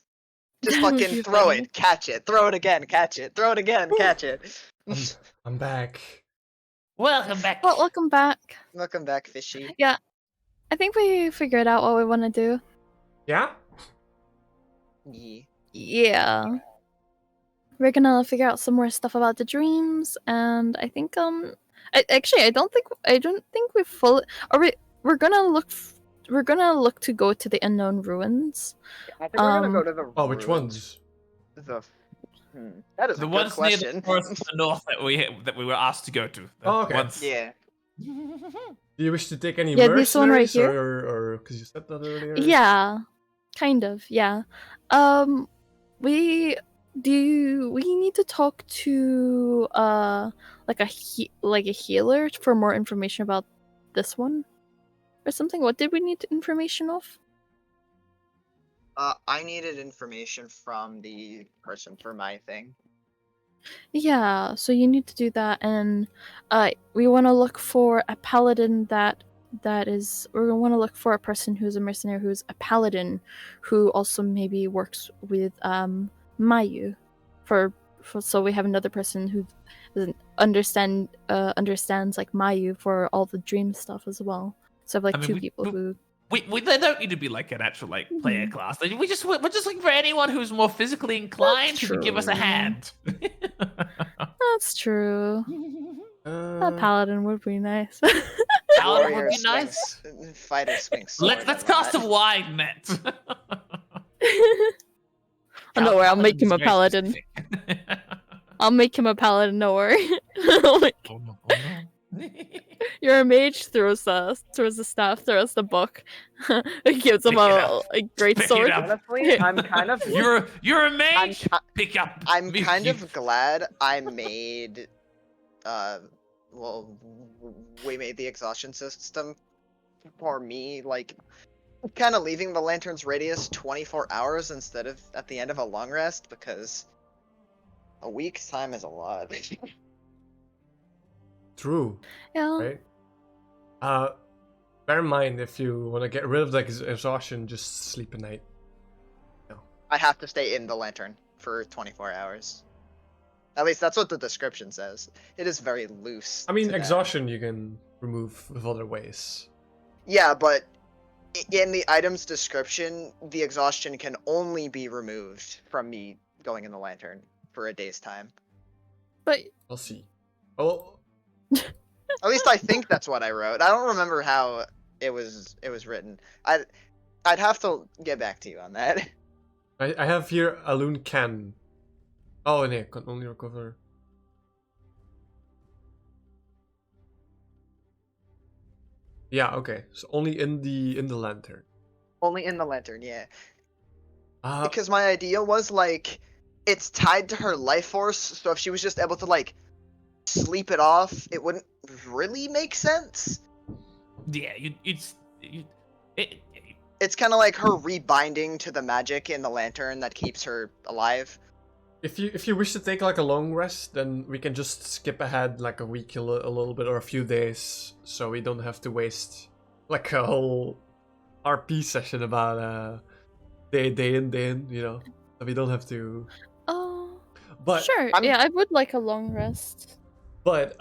Just
That would
fucking
be
throw
funny.
it, catch it, throw it again, catch it, throw it again, catch it.
I'm back.
Welcome back.
Well, welcome back.
Welcome back, fishy.
I think we figured out what we want to do.
Yeah?
Yee.
Yeah. We're gonna figure out some more stuff about the dreams, and I think I don't think we fully we're gonna look to go to the unknown ruins.
I think we're gonna go to the.
Oh, which ones?
That is
The
a good
ones near
question.
the forest to the north that we were asked to go to.
Oh, okay.
Yeah.
Do you wish to take any
Yeah, this one right
mercenaries,
here.
or because you said that earlier?
Yeah, kind of. Yeah. We need to talk to like a healer for more information about this one or something. What did we need information of?
I needed information from the person for my thing.
Yeah, so you need to do that, and we want to look for a paladin we want to look for a person who's a mercenary who's a paladin who also maybe works with Mayu for so we have another person who understands like Mayu for all the dream stuff as well. So I have like
I mean,
two people who
they don't need to be like an actual like player class. We're just looking for anyone who's more physically inclined who can give us a
true.
hand.
That's true. A paladin would be nice.
Paladin would
Warrior
be nice.
swings- Fighter swings.
Let's
sword
cast a
lot.
wide net.
Oh, no worry, I'll make him a
Paladin's
paladin.
very specific.
I'll make him a paladin, no worry. Like,
Oh no! Oh no!
you're a mage, throws the staff, throws the book. It gives him
Pick it up.
a great
Pick it
sword.
up.
Honestly, I'm kind of.
You're a mage. Pick up.
I'm
You-
kind
you-
of glad I made, we made the exhaustion system for me, like, kind of leaving the lantern's radius 24 hours instead of at the end of a long rest, because a week's time is a lot.
True,
Yeah.
right? Bear in mind, if you want to get rid of the exhaustion, just sleep at night.
I have to stay in the lantern for 24 hours. At least that's what the description says. It is very loose.
I mean,
to that.
exhaustion you can remove with other ways.
Yeah, but in the item's description, the exhaustion can only be removed from me going in the lantern for a day's time.
But
I'll see. Oh,
At least I think that's what I wrote. I don't remember how it was written. I'd have to get back to you on that.
I have here Alun can. Oh, and it can only recover. Yeah, okay. So only in the lantern.
Only in the lantern, yeah.
Uh,
Because my idea was like, it's tied to her life force, so if she was just able to like sleep it off, it wouldn't really make sense.
Yeah, it,
It's kind of like her rebinding to the magic in the lantern that keeps her alive.
If you wish to take like a long rest, then we can just skip ahead like a week, a little bit, or a few days, so we don't have to waste like a whole RP session about day in, you know. So we don't have to.
Oh,
But
sure. Yeah, I would like a long rest.
but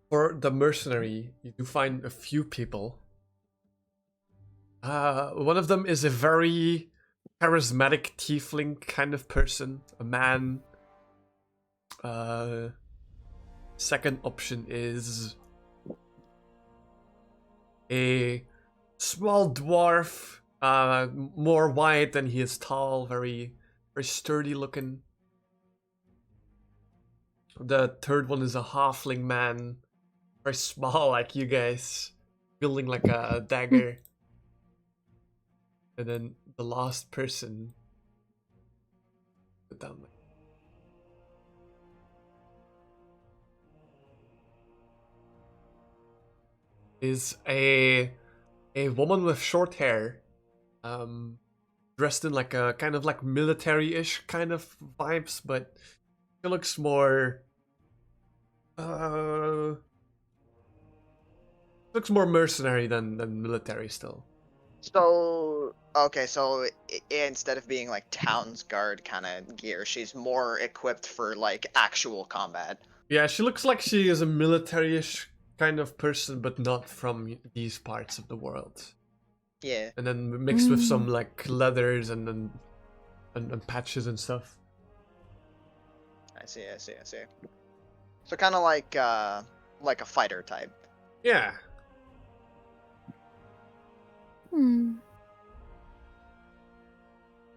for the mercenary, you do find a few people. One of them is a very charismatic tiefling kind of person, a man. Second option is a small dwarf, more white than he is tall, very sturdy looking. The third one is a halfling man, very small like you guys, building like a dagger. And then the last person, put down is a woman with short hair, dressed in like a kind of like military-ish kind of vibes, but she looks more looks more mercenary than military still.
So okay, so instead of being like town's guard kind of gear, she's more equipped for like actual combat.
Yeah, she looks like she is a military-ish kind of person, but not from these parts of the world.
Yeah.
And then mixed with some like leathers and patches and stuff.
I see. So kind of like a fighter type.
Yeah.
Hmm.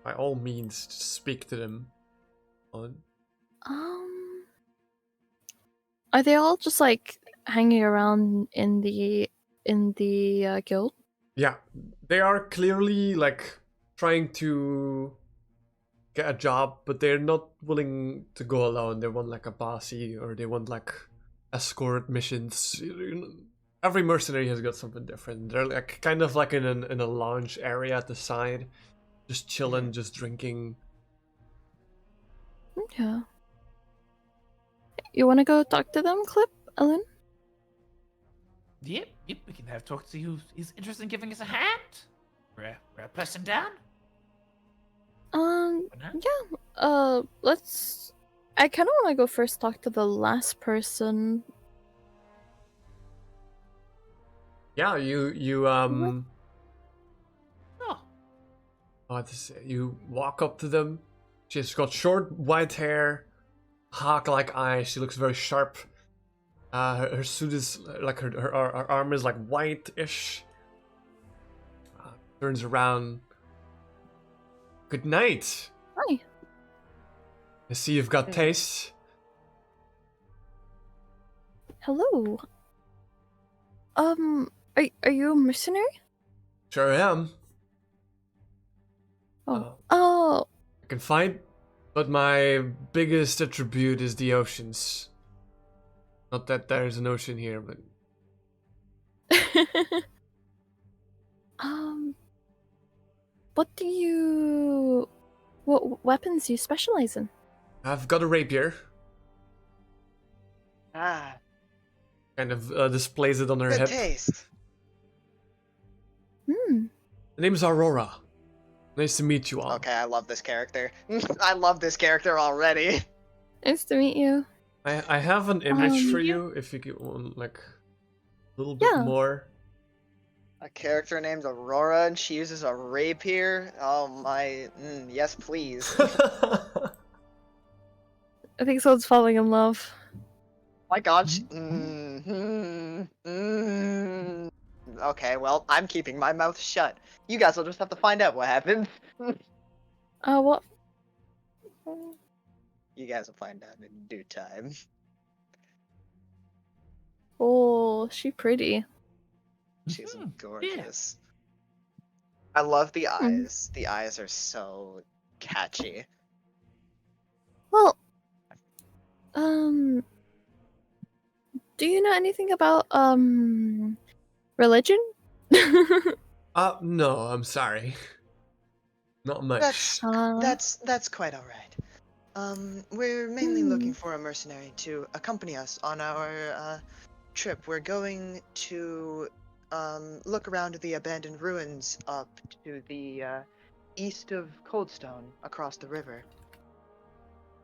By all means, just speak to them. On.
Are they all just like hanging around in the guild?
Yeah, they are clearly like trying to get a job, but they're not willing to go alone. They want like a bossy, or they want like escort missions. Every mercenary has got something different. They're like kind of like in a lounge area at the side, just chilling, just drinking.
Yeah. You want to go talk to them, Clip, Ellen?
yep, we can have talk to see who is interested in giving us a hand. We're a person down.
Yeah. Let's. I kind of want to go first. Talk to the last person.
Yeah, you
Oh,
you walk up to them. She's got short white hair, hawk-like eyes. She looks very sharp. Her suit is like her armor is like white-ish. Turns around. Good night.
Hi.
I see you've got taste.
Hello. Are you a mercenary?
Sure am.
Oh.
I can fight, but my biggest attribute is the oceans. Not that there's an ocean here, but
What weapons do you specialize in?
I've got a rapier.
Ah,
Kind of displays it on her
good
hip.
taste.
The name's Aurora. Nice to meet you all.
Okay, I love this character. I love this character already.
Nice to meet you.
I have an image for
yeah.
you if you get one like a little bit
Yeah.
more.
A character named Aurora, and she uses a rapier. Oh my, yes please.
I think someone's falling in love.
My God. Okay, well, I'm keeping my mouth shut. You guys will just have to find out what happens.
What?
You guys will find out in due time.
Oh, she pretty.
She's gorgeous. I love the
Hmm.
eyes. The eyes are so catchy.
Well, Do you know anything about religion?
No, I'm sorry. Not much.
That's quite all right. We're mainly looking
Hmm.
for a mercenary to accompany us on our trip. We're going to look around the abandoned ruins up to the east of Coldstone, across the river.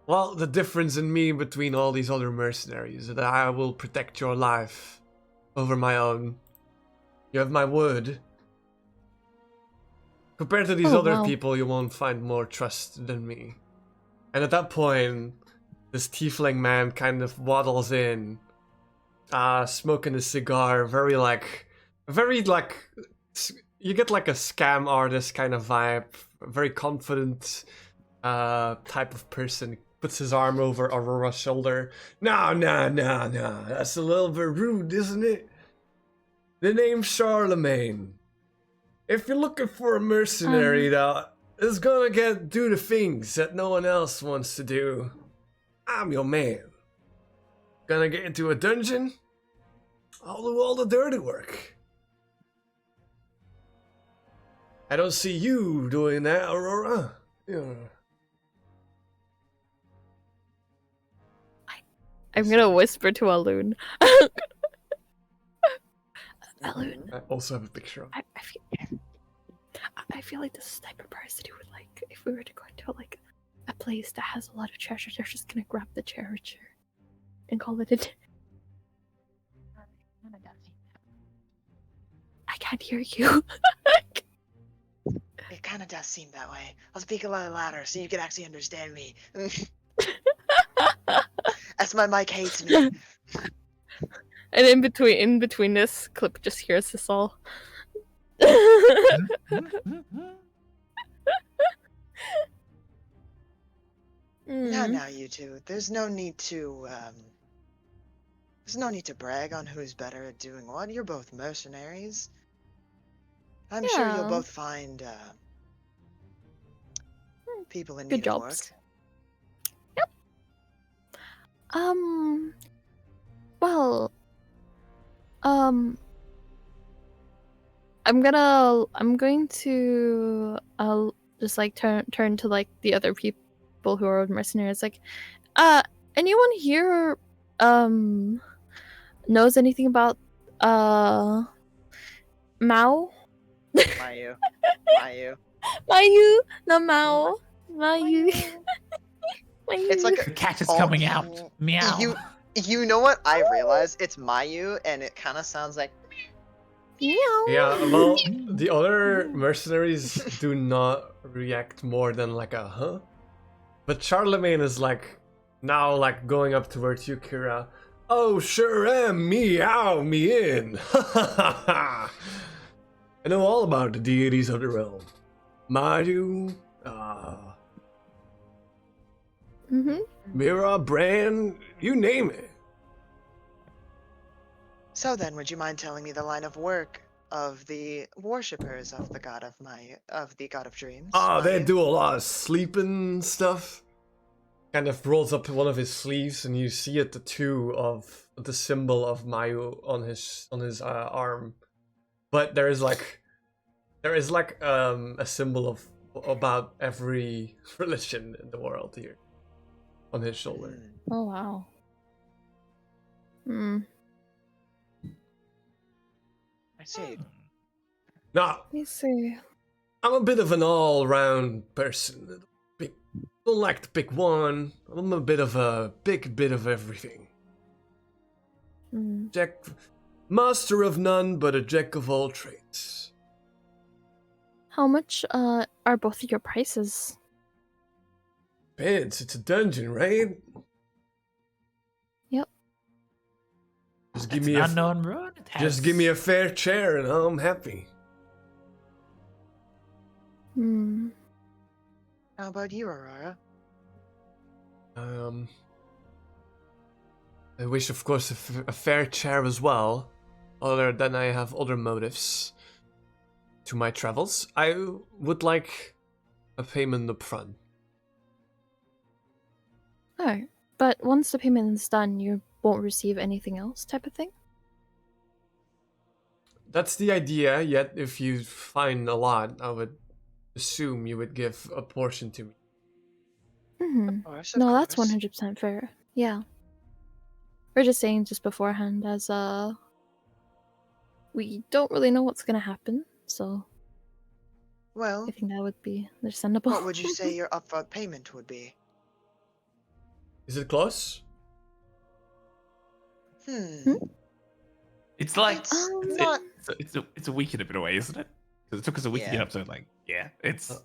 Well, the difference in me between all these other mercenaries is that I will protect your life over my own. You have my word. Compared to these
Oh,
other
wow.
people, you won't find more trust than me. And at that point, this tiefling man kind of waddles in, smoking a cigar, very like, you get like a scam artist kind of vibe, very confident type of person. Puts his arm over Aurora's shoulder. No, that's a little bit rude, isn't it? The name's Charlemagne. If you're looking for a mercenary that is gonna do the things that no one else wants to do, I'm your man. Gonna get into a dungeon? I'll do all the dirty work. I don't see you doing that, Aurora. Yeah.
I'm gonna whisper to Alun. Alun,
I also have a picture of
I feel like this is the type of person who would like, if we were to go into like a place that has a lot of treasure, they're just gonna grab the treasure and call it a day. I can't hear you.
It kind of does seem that way. I'll speak a little louder so you can actually understand me. As my mic hates me.
And in between this clip, just hears this all.
Now, you two. There's no need to brag on who's better at doing what. You're both mercenaries. I'm sure you'll
Yeah.
both find people in
Good
need of work.
jobs. Yep. Well, I'm going to just like turn to like the other people who are mercenaries. Like, anyone here knows anything about Mao?
Mayu.
Mayu, not Mao. Mayu. Mayu.
It's like
The cat is coming out. Meow.
You know what? I realized it's Mayu, and it kind of sounds like.
Meow.
Yeah, well, the other mercenaries do not react more than like a huh. But Charlemagne is like now like going up towards you, Kira. Oh, sure am. Meow me in. I know all about the deities of the realm. Mayu, Mira, Bran, you name it.
So then, would you mind telling me the line of work of the worshippers of the god of dreams?
They
Mayu?
do a lot of sleeping stuff. Kind of rolls up one of his sleeves, and you see a tattoo of the symbol of Mayu on his arm. But there is like a symbol of about every religion in the world here on his shoulder.
Oh wow.
I see.
Now,
Let me see.
I'm a bit of an all-round person. Don't like to pick one. I'm a bit of a big bit of everything. Master of none, but a jack of all trades.
How much are both of your prices?
Depends, it's a dungeon, right?
Yep.
Just give
It's
me
an
a
unknown road.
just give me a fair chair and I'm happy.
How about you, Aurora?
I wish, of course, a fair chair as well. Other than I have other motives to my travels. I would like a payment up front.
Alright. But once the payment is done, you're won't receive anything else type of thing?
That's the idea, yet if you find a lot, I would assume you would give a portion to me.
Mm-hmm.
Of course,
No, that's 100% fair. Yeah. We're just saying just beforehand as we don't really know what's gonna happen, so
Well,
I think that would be understandable.
what would you say your upfront payment would be?
Is it close?
Hmm.
It's like
It's
Um,
not.
it's a week and a bit away, isn't it? Because it took us a week to get
Yeah.
up, so like yeah, it's so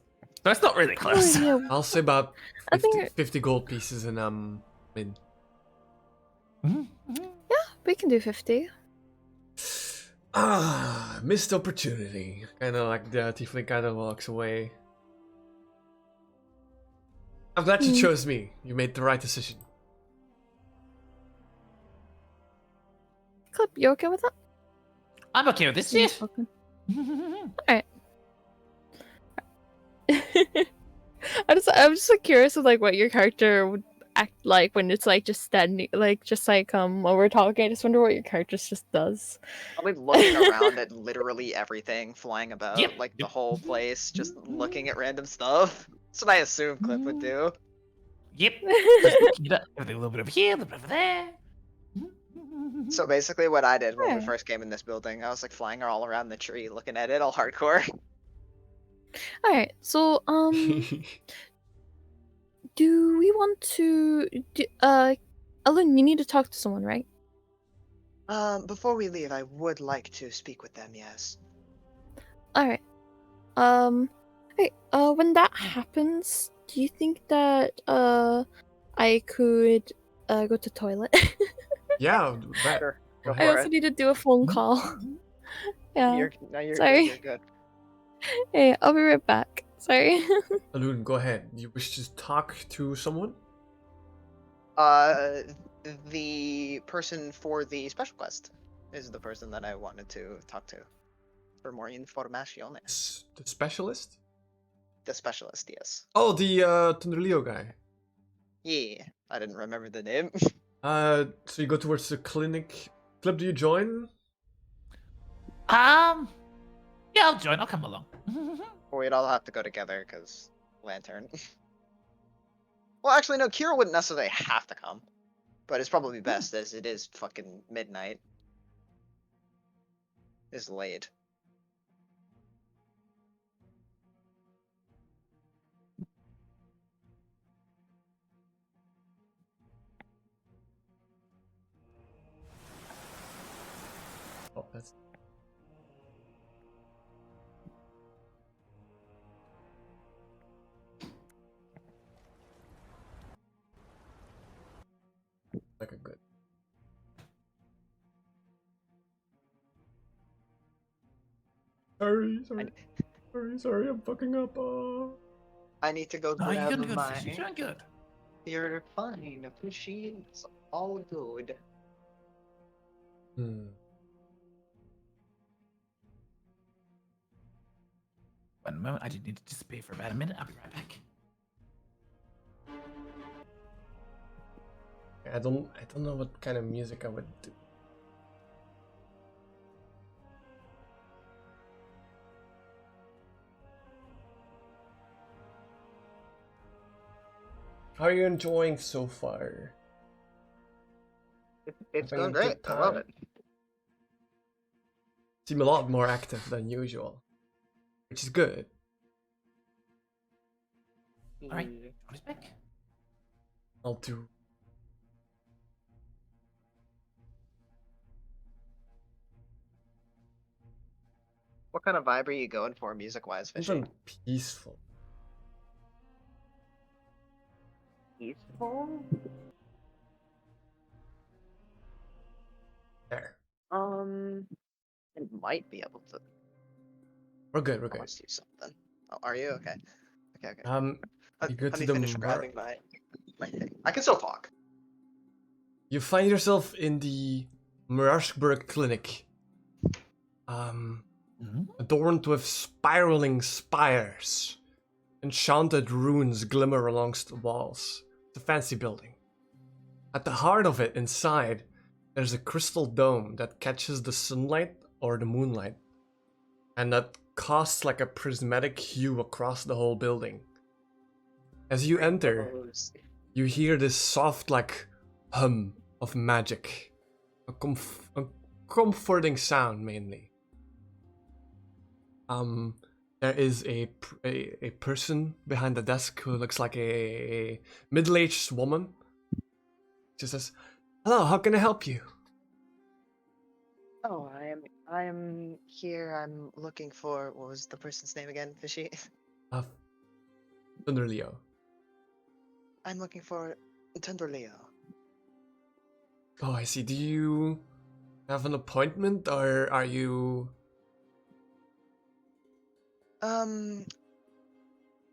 it's not really
Oh,
close.
yeah.
I'll say about
I
50,
think
50 gold pieces and in.
we can do 50.
Ah, missed opportunity. Kind of like the tiefling kind of walks away. I'm glad you chose me. You made the right decision.
Clip, you okay with that?
I'm okay with this.
You're
Yes.
spoken. Alright. I'm just like curious of like what your character would act like when it's like just standing while we're talking. I just wonder what your character just does.
Probably looking around at literally everything flying about,
Yep,
like the
yep.
whole place, just looking at random stuff. That's what I assume Cliff would do.
Yep. Just looking at everything, a little bit over here, a little bit over there.
So basically what I did when we
Alright.
first came in this building, I was like flying all around the tree, looking at it all hardcore.
Alright, so do we want to Ellen, you need to talk to someone, right?
Before we leave, I would like to speak with them. Yes.
Alright. Hey, when that happens, do you think that I could go to toilet?
Yeah, that.
Sure, go
I
for
also
it.
need to do a phone call. Yeah.
You're
Sorry.
good, you're good.
Hey, I'll be right back. Sorry.
Alun, go ahead. You wish to talk to someone?
The person for the special quest is the person that I wanted to talk to for more information.
The specialist?
The specialist, yes.
Oh, the Tundrelio guy.
Yeah, I didn't remember the name.
So you go towards the clinic. Clip, do you join?
Yeah, I'll join. I'll come along.
We'd all have to go together because Lantern. Well, actually, no. Kira wouldn't necessarily have to come, but it's probably best as it is fucking midnight. It's late.
Oh, that's. Like a good. Sorry, I'm fucking up.
I need to go
No, you're
grab
doing good,
my.
Fishy. You're doing good.
You're fine, Fishy. It's all good.
One moment, I just need to disappear for about a minute. I'll be right back.
I don't know what kind of music I would do. How are you enjoying so far?
It's
Having a
going great.
good
I love
time?
it.
Seem a lot more active than usual, which is good.
All right, on his back.
I'll do.
What kind of vibe are you going for, music-wise, Fishy?
Something peaceful.
Peaceful?
There.
I might be able to.
We're good.
Let's do something. Oh, are you okay? Okay.
You go
Let
to
me
the
finish grabbing my thing. I can still talk.
You find yourself in the Marashburg Clinic. Adorned with spiraling spires. Enchanted runes glimmer alongst the walls. It's a fancy building. At the heart of it, inside, there's a crystal dome that catches the sunlight or the moonlight, and that casts like a prismatic hue across the whole building. As you enter,
Rainbows.
you hear this soft like hum of magic, a comforting sound mainly. There is a person behind the desk who looks like a middle-aged woman. She says, "Hello, how can I help you?"
Oh, I'm here. I'm looking for what was the person's name again? Fishy.
Thunder Leo.
I'm looking for Tender Leo.
Oh, I see. Do you have an appointment, or are you?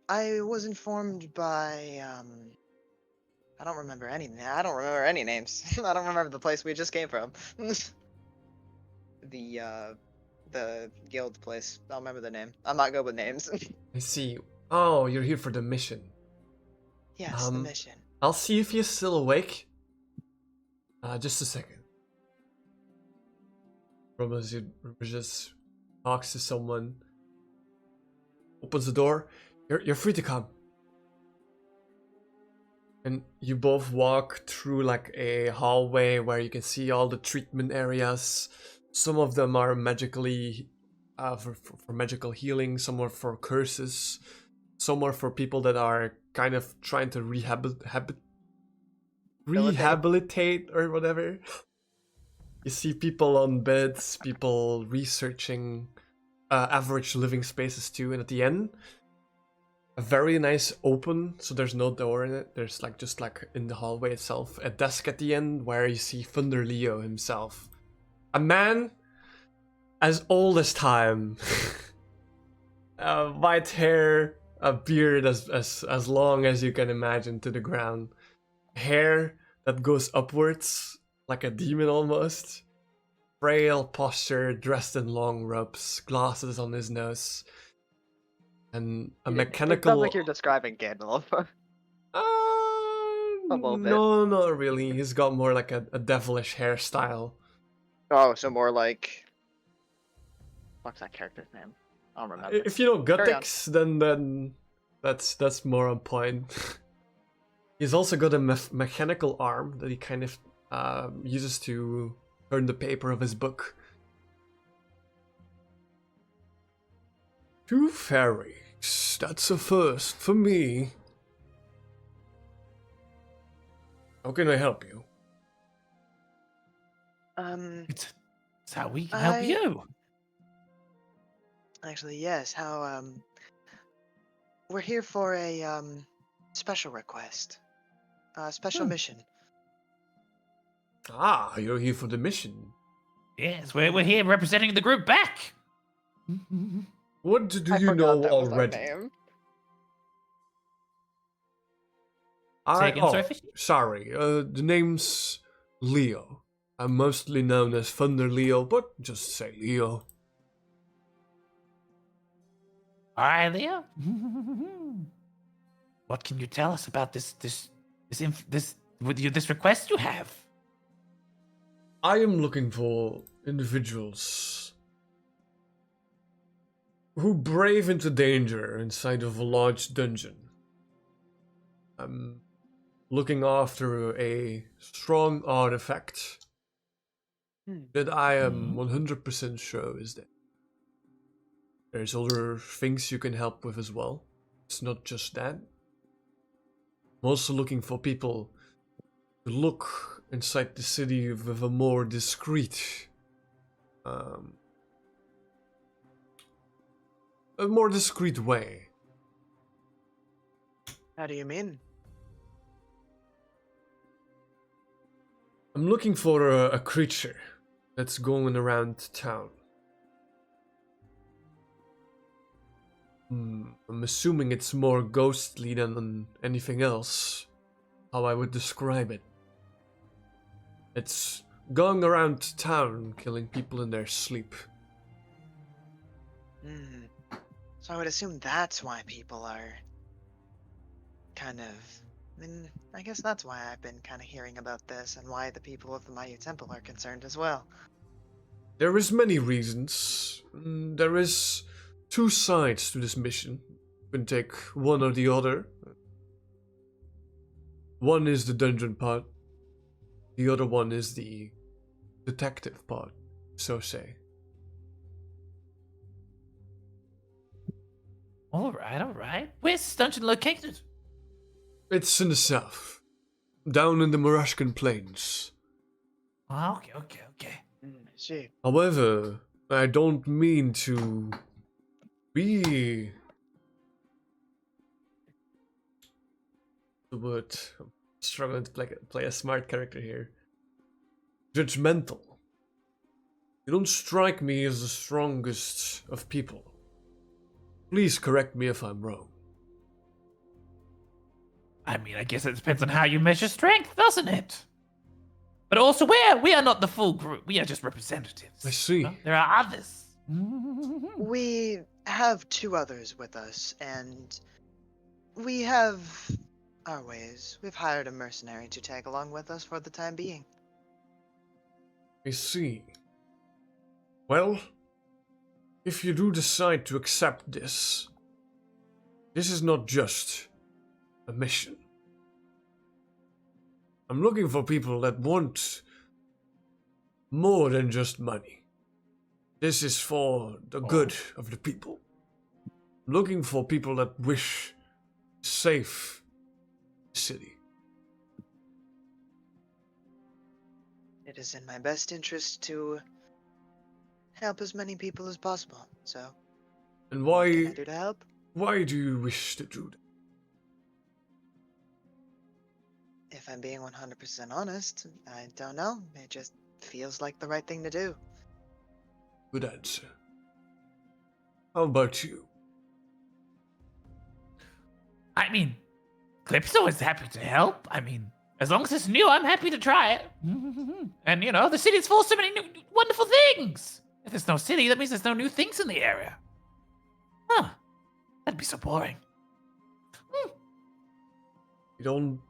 I was informed by I don't remember any. I don't remember any names. I don't remember the place we just came from. The guild place. I don't remember the name. I'm not good with names.
I see. Oh, you're here for the mission.
Yes, the mission.
I'll see if he's still awake. Just a second. Just talks to someone. Opens the door. You're free to come. And you both walk through like a hallway where you can see all the treatment areas. Some of them are magically for magical healing. Some are for curses. Some are for people that are kind of trying to rehabilitate or whatever. You see people on beds, people researching average living spaces too, and at the end, a very nice open, so there's no door in it. There's like just like in the hallway itself, a desk at the end where you see Thunder Leo himself, a man as old as time, white hair, a beard as long as you can imagine to the ground, hair that goes upwards like a demon almost, frail posture, dressed in long robes, glasses on his nose, and a
It
mechanical.
sounds like you're describing Gandalf. A little bit.
No, not really. He's got more like a devilish hairstyle.
Oh, so more like. What's that character's name? I don't remember.
If you know
Carry on.
Guttix, then that's more on point. He's also got a mechanical arm that he kind of uses to turn the paper of his book. Two fairies. That's a first for me. How can I help you?
It's how we can help you.
Actually, yes. How we're here for a special request, special mission.
Ah, you're here for the mission.
Yes, we're here representing the group back.
What do
I
you
forgot
know
that was our
already?
name.
Sorry. The name's Leo. I'm mostly known as Thunder Leo, but just say Leo.
All right, Leo. What can you tell us about this request you have?
I am looking for individuals who brave into danger inside of a large dungeon. I'm looking after a strong artifact that I am 100% sure is there. There's other things you can help with as well. It's not just that. I'm also looking for people to look inside the city with a more discreet, a more discreet way.
How do you mean?
I'm looking for a creature that's going around town. I'm assuming it's more ghostly than anything else. How I would describe it. It's going around town, killing people in their sleep.
So I would assume that's why people are kind of
mean, I guess that's why I've been kind of hearing about this and why the people of the Mayu Temple are concerned as well.
There is many reasons. There is two sides to this mission. You can take one or the other. One is the dungeon part. The other one is the detective part, so say.
Alright. Where's this dungeon located?
It's in the south, down in the Murashkin Plains.
Oh, okay.
See.
However, I don't mean to be the word. I'm struggling to play a smart character here. Judgmental. You don't strike me as the strongest of people. Please correct me if I'm wrong.
I mean, I guess it depends on how you measure strength, doesn't it? But also, we are not the full group. We are just representatives.
I see.
No, there are others.
We have two others with us, and we have our ways. We've hired a mercenary to tag along with us for the time being.
I see. Well, if you do decide to accept this, this is not just a mission. I'm looking for people that want more than just money. This is for the good of the people. I'm looking for people that wish to save the city.
It is in my best interest to help as many people as possible, so
And
what can I
why
do to help?
do you wish to do that?
If I'm being 100% honest, I don't know. It just feels like the right thing to do.
Good answer. How about you?
I mean, Clip's always happy to help. I mean, as long as it's new, I'm happy to try it. And, you know, the city's full of so many new, wonderful things. If there's no city, that means there's no new things in the area. Huh. That'd be so boring.
You don't.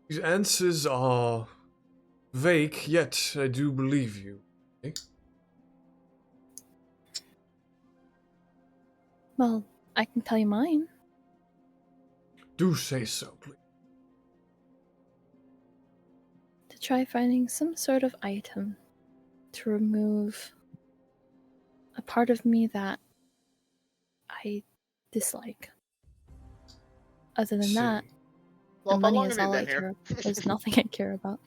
These answers are vague, yet I do believe you. Okay?
Well, I can tell you mine.
Do say so, please.
To try finding some sort of item to remove a part of me that I dislike. Other than
See.
that,
Well,
the
how
money
long
is
have you
all I
been here?
care about. There's nothing I care about.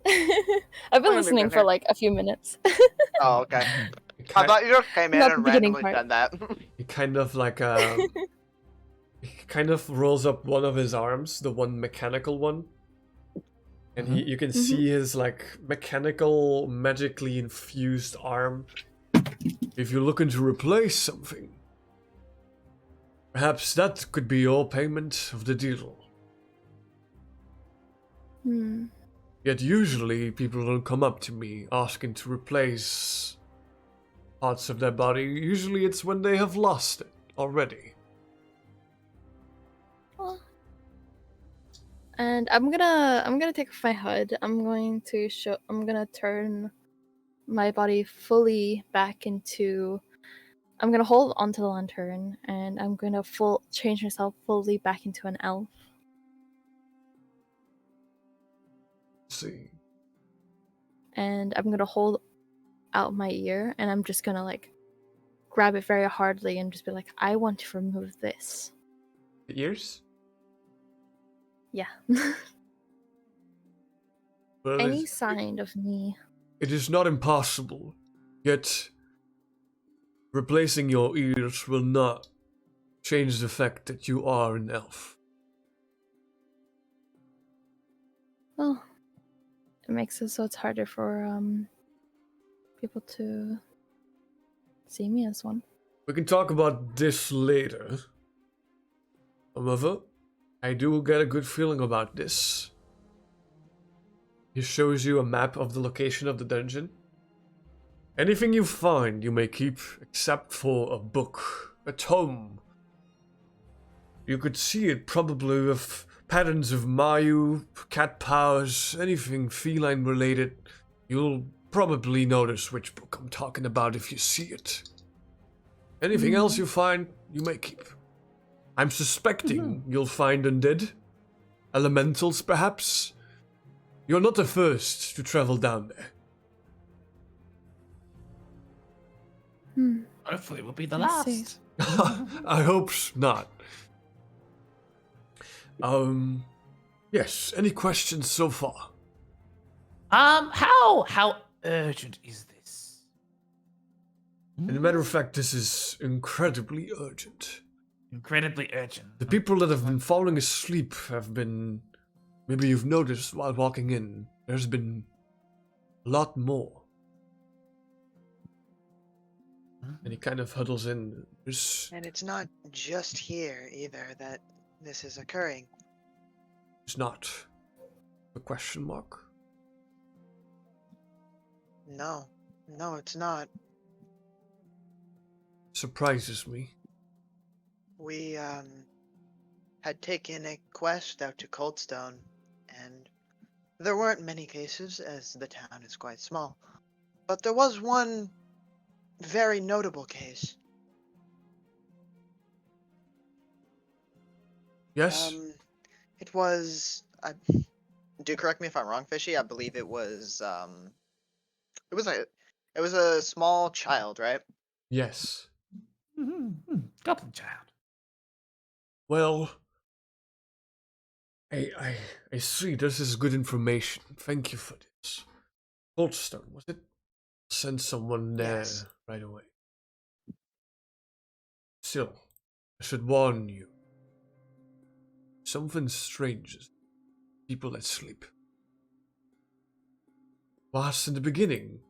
I've
How long
been
have you
listening
been
for
here?
like a few minutes.
Oh, okay.
It
I
ki-
thought you just came in
Not the
and
beginning
randomly
part.
done that.
He kind of like he kind of rolls up one of his arms, the one mechanical one, and you can see his like mechanical, magically infused arm. If you're looking to replace something, perhaps that could be your payment of the deal.
Hmm.
Yet usually people don't come up to me asking to replace parts of their body. Usually it's when they have lost it already.
Well, and I'm gonna take off my hood. I'm gonna turn my body fully back into. I'm gonna hold onto the lantern, and I'm gonna change myself fully back into an elf.
See.
And I'm gonna hold out my ear, and I'm just gonna like grab it very hardly and just be like, I want to remove this.
The ears?
Yeah.
Well,
Any sign of me.
it is not impossible. Yet replacing your ears will not change the fact that you are an elf.
Well, it makes it so it's harder for people to see me as one.
We can talk about this later. However, I do get a good feeling about this. He shows you a map of the location of the dungeon. Anything you find, you may keep, except for a book, a tome. You could see it probably with patterns of Mayu, cat powers, anything feline related, you'll probably notice which book I'm talking about if you see it. Anything else you find, you may keep. I'm suspecting you'll find undead, elementals perhaps. You're not the first to travel down there.
Hopefully, we'll be the
I see.
last.
I hope not. Yes, any questions so far?
How urgent is this?
As a matter of fact, this is incredibly urgent.
Incredibly urgent.
The people that have been falling asleep have been... Maybe you've noticed while walking in, there's been a lot more. And he kind of huddles in.
And it's not just here either that this is occurring.
It's not a question mark.
No, it's not.
Surprises me.
We had taken a quest out to Coldstone, and there weren't many cases as the town is quite small. But there was one very notable case.
Yes?
It was. Do correct me if I'm wrong, Fishy. I believe it was. It was a small child, right?
Yes.
Goblin child.
Well, I see. This is good information. Thank you for this. Coldstone, was it? Send someone there
Yes.
right away. Still, I should warn you. Something strange is people that sleep. Whilst in the beginning,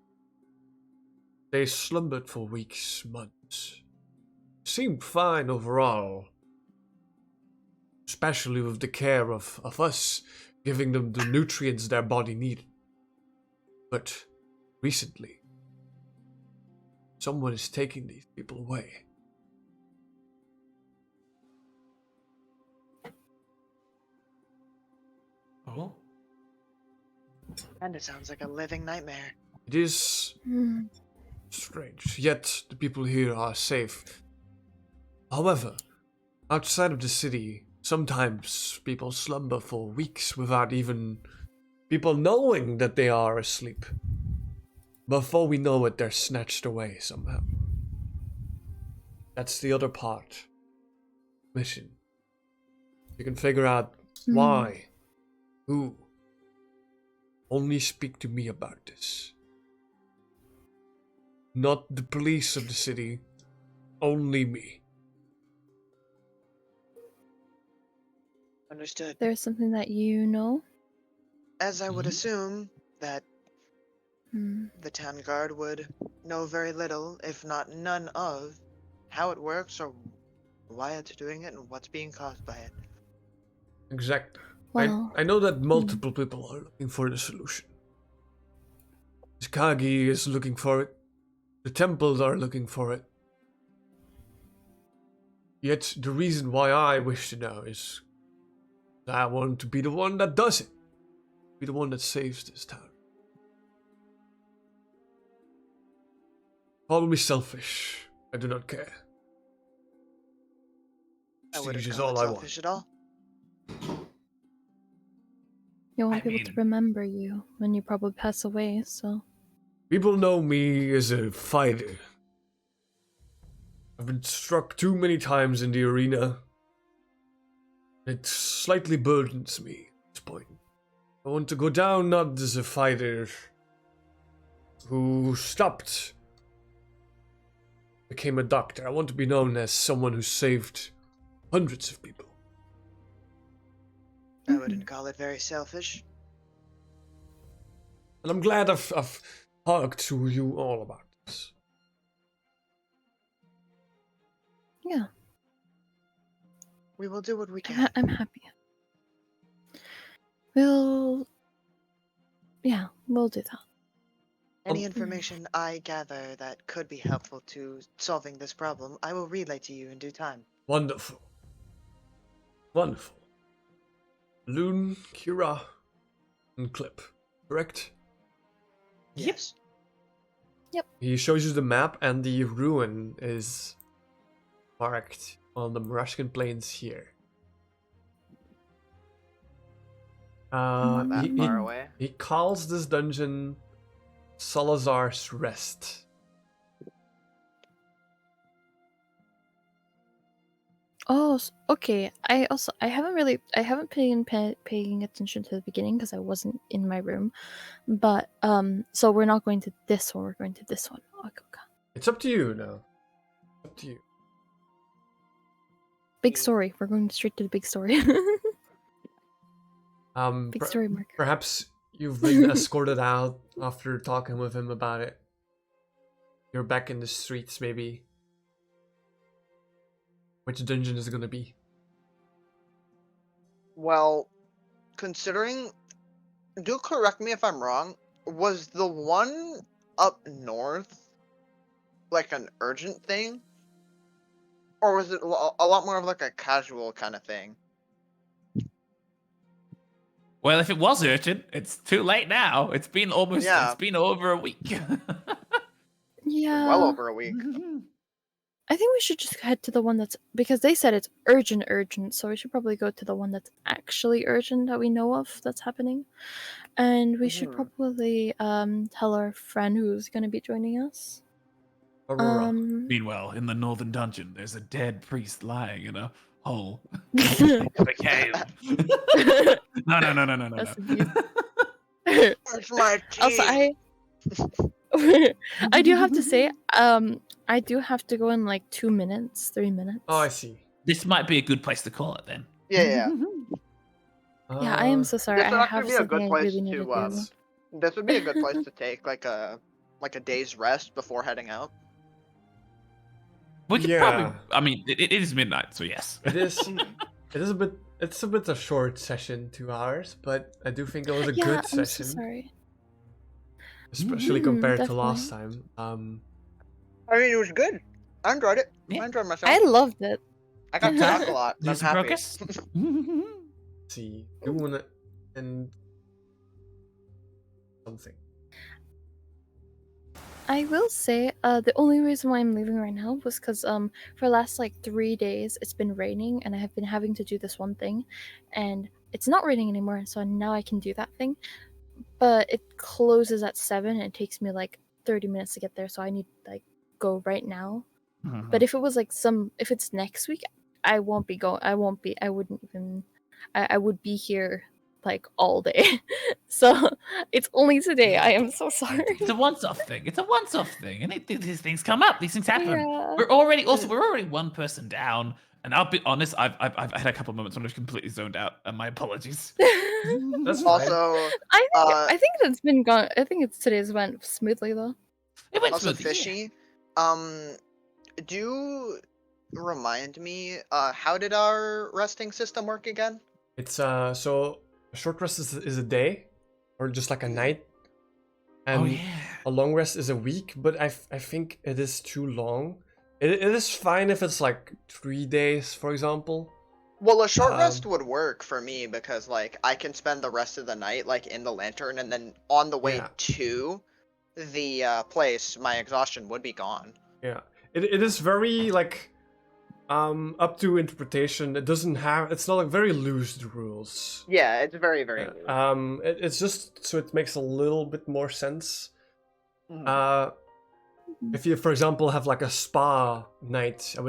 they slumbered for weeks, months. Seemed fine overall. Especially with the care of us, giving them the nutrients their body needed. But recently, someone is taking these people away.
Oh.
And it sounds like a living nightmare.
It is strange, yet the people here are safe. However, outside of the city, sometimes people slumber for weeks without even people knowing that they are asleep. Before we know it, they're snatched away somehow. That's the other part. Mission. You can figure out why, who. Only speak to me about this. Not the police of the city, only me.
Understood.
There's something that you know?
As I would assume that
Hmm.
the town guard would know very little, if not none of, how it works or why it's doing it and what's being caused by it.
Exactly.
Well,
I know that multiple people are looking for the solution. Skagi is looking for it. The temples are looking for it. Yet the reason why I wish to know is I want to be the one that does it. Be the one that saves this town. Call me selfish. I do not care.
I wouldn't
Prestige is
call
all
it
I
selfish at all.
you want
I
people to
mean-
remember you when you probably pass away, so.
People know me as a fighter. I've been struck too many times in the arena. It slightly burdens me at this point. I want to go down not as a fighter who stopped, became a doctor. I want to be known as someone who saved hundreds of people.
I wouldn't call it very selfish.
And I'm glad I've talked to you all about this.
Yeah,
We will do what we can.
I'm happy. We'll do that.
Any information I gather that could be helpful to solving this problem, I will relay to you in due time.
Wonderful. Wonderful. Loon, Kira, and Clip, correct?
Yes.
He shows you the map, and the ruin is marked on the Murashkin Plains here.
Not that
He,
far
he,
away.
he calls this dungeon Salazar's Rest.
Oh, okay. I haven't been paying attention to the beginning because I wasn't in my room. But so we're not going to this one. We're going to this one. Okay.
It's up to you now. Up to you.
Big story. We're going straight to the big story. Big story marker.
Perhaps you've been escorted out after talking with him about it. You're back in the streets, maybe. Which dungeon is it gonna be?
Well, considering, do correct me if I'm wrong, was the one up north like an urgent thing? Or was it a lot more of like a casual kind of thing?
Well, if it was urgent, it's too late now. It's been it's been over a week.
Yeah.
Well over a week.
I think we should just head to the one that's, because they said it's urgent, so we should probably go to the one that's actually urgent that we know of that's happening. And we should probably tell our friend who's going to be joining us.
Aurora.
Meanwhile, in the northern dungeon, there's a dead priest lying in a hole. The cave. No.
That's abuse.
That's my tea.
Also, I do have to say, I do have to go in like 2 minutes, 3 minutes.
Oh, I see.
This might be a good place to call it then.
Yeah.
Yeah, I am so sorry.
This would
I
actually
have
be a
something
good
I
place
really need to
to.
do.
This would be a good place to take like a day's rest before heading out.
We could
Yeah.
probably. I mean, it is midnight, so yes.
It is. It is a bit. It's a bit a short session, 2 hours, but I do think it was a
Yeah,
good
I'm so
session,
sorry.
especially compared to last time.
I mean, it was good. I enjoyed it.
Yeah.
I enjoyed myself.
I loved it.
I got to talk a lot.
Do
I'm
some
happy.
progress?
See, you wanna and something.
I will say, the only reason why I'm leaving right now was because for the last like 3 days it's been raining and I have been having to do this one thing, and it's not raining anymore, so now I can do that thing. But it closes at 7 and it takes me like 30 minutes to get there, so I need like go right now. But if it was like if it's next week, I won't be going. I wouldn't even. I would be here like all day. So it's only today. I am so sorry.
It's a once-off thing. And these things come up. These things happen.
Yeah.
We're already one person down. And I'll be honest, I've had a couple of moments when I've completely zoned out, and my apologies.
That's fine.
Also,
I think that's been gone. I think today's went smoothly though.
It went
also
smoothly. Yeah.
fishy. Do remind me, how did our resting system work again?
It's so a short rest is a day, or just like a night, and
Oh yeah.
a long rest is a week. But I think it is too long. It is fine if it's like 3 days, for example.
Well, a short rest would work for me because like I can spend the rest of the night like in the lantern, and then on the way
Yeah.
to the place, my exhaustion would be gone.
Yeah, it is very like up to interpretation. It doesn't have. It's not like very loose the rules.
Yeah, it's very very. loose.
It's just so it makes a little bit more sense.
Mhm.
If you, for example, have like a spa night, I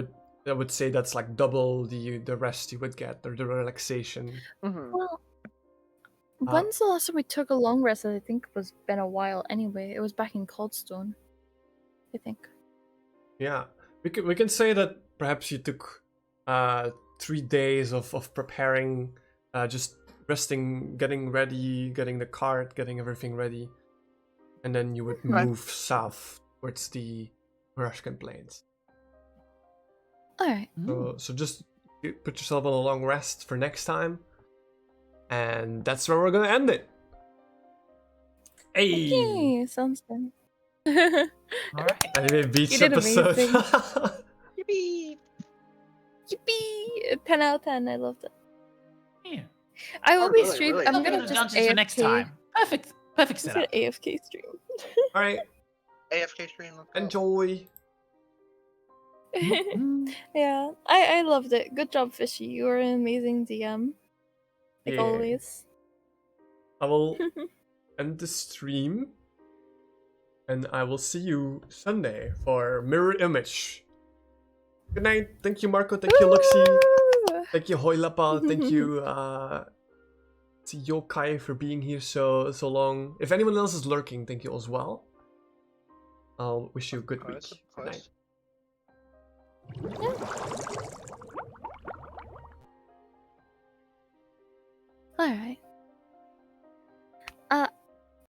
would say that's like double the rest you would get, or the relaxation.
Mhm.
Well, when's the last time we took a long rest? I think it was been a while. Anyway, it was back in Coldstone, I think.
Yeah, we can say that perhaps you took 3 days of preparing, just resting, getting ready, getting the cart, getting everything ready, and then you would
Right.
move south towards the Murashkin Plains.
All right.
So just put yourself on a long rest for next time, and that's where we're gonna end it. Hey,
Okay, sounds good.
All right.
anime beach
You did
episode.
amazing.
Yippee!
Yippee! 10 out of 10. I loved it.
Yeah.
I will
Oh,
be
really,
streaming.
really?
I'm
We'll
gonna
go to
just
dungeons for next
AFK.
time. Perfect
Just
setup.
an AFK stream.
All right,
AFK stream. Let's go.
enjoy.
Yeah, I loved it. Good job, Fishy. You were an amazing DM, like
Yeah.
always.
I will end the stream, and I will see you Sunday for Mirror Image. Good night. Thank you, Marco. Thank you, Luxie.
Woo!
Thank you, Hoilapa. Thank you, to Yokai for being here so long. If anyone else is lurking, thank you as well. I'll wish you a good week.
Of
Good night.
course.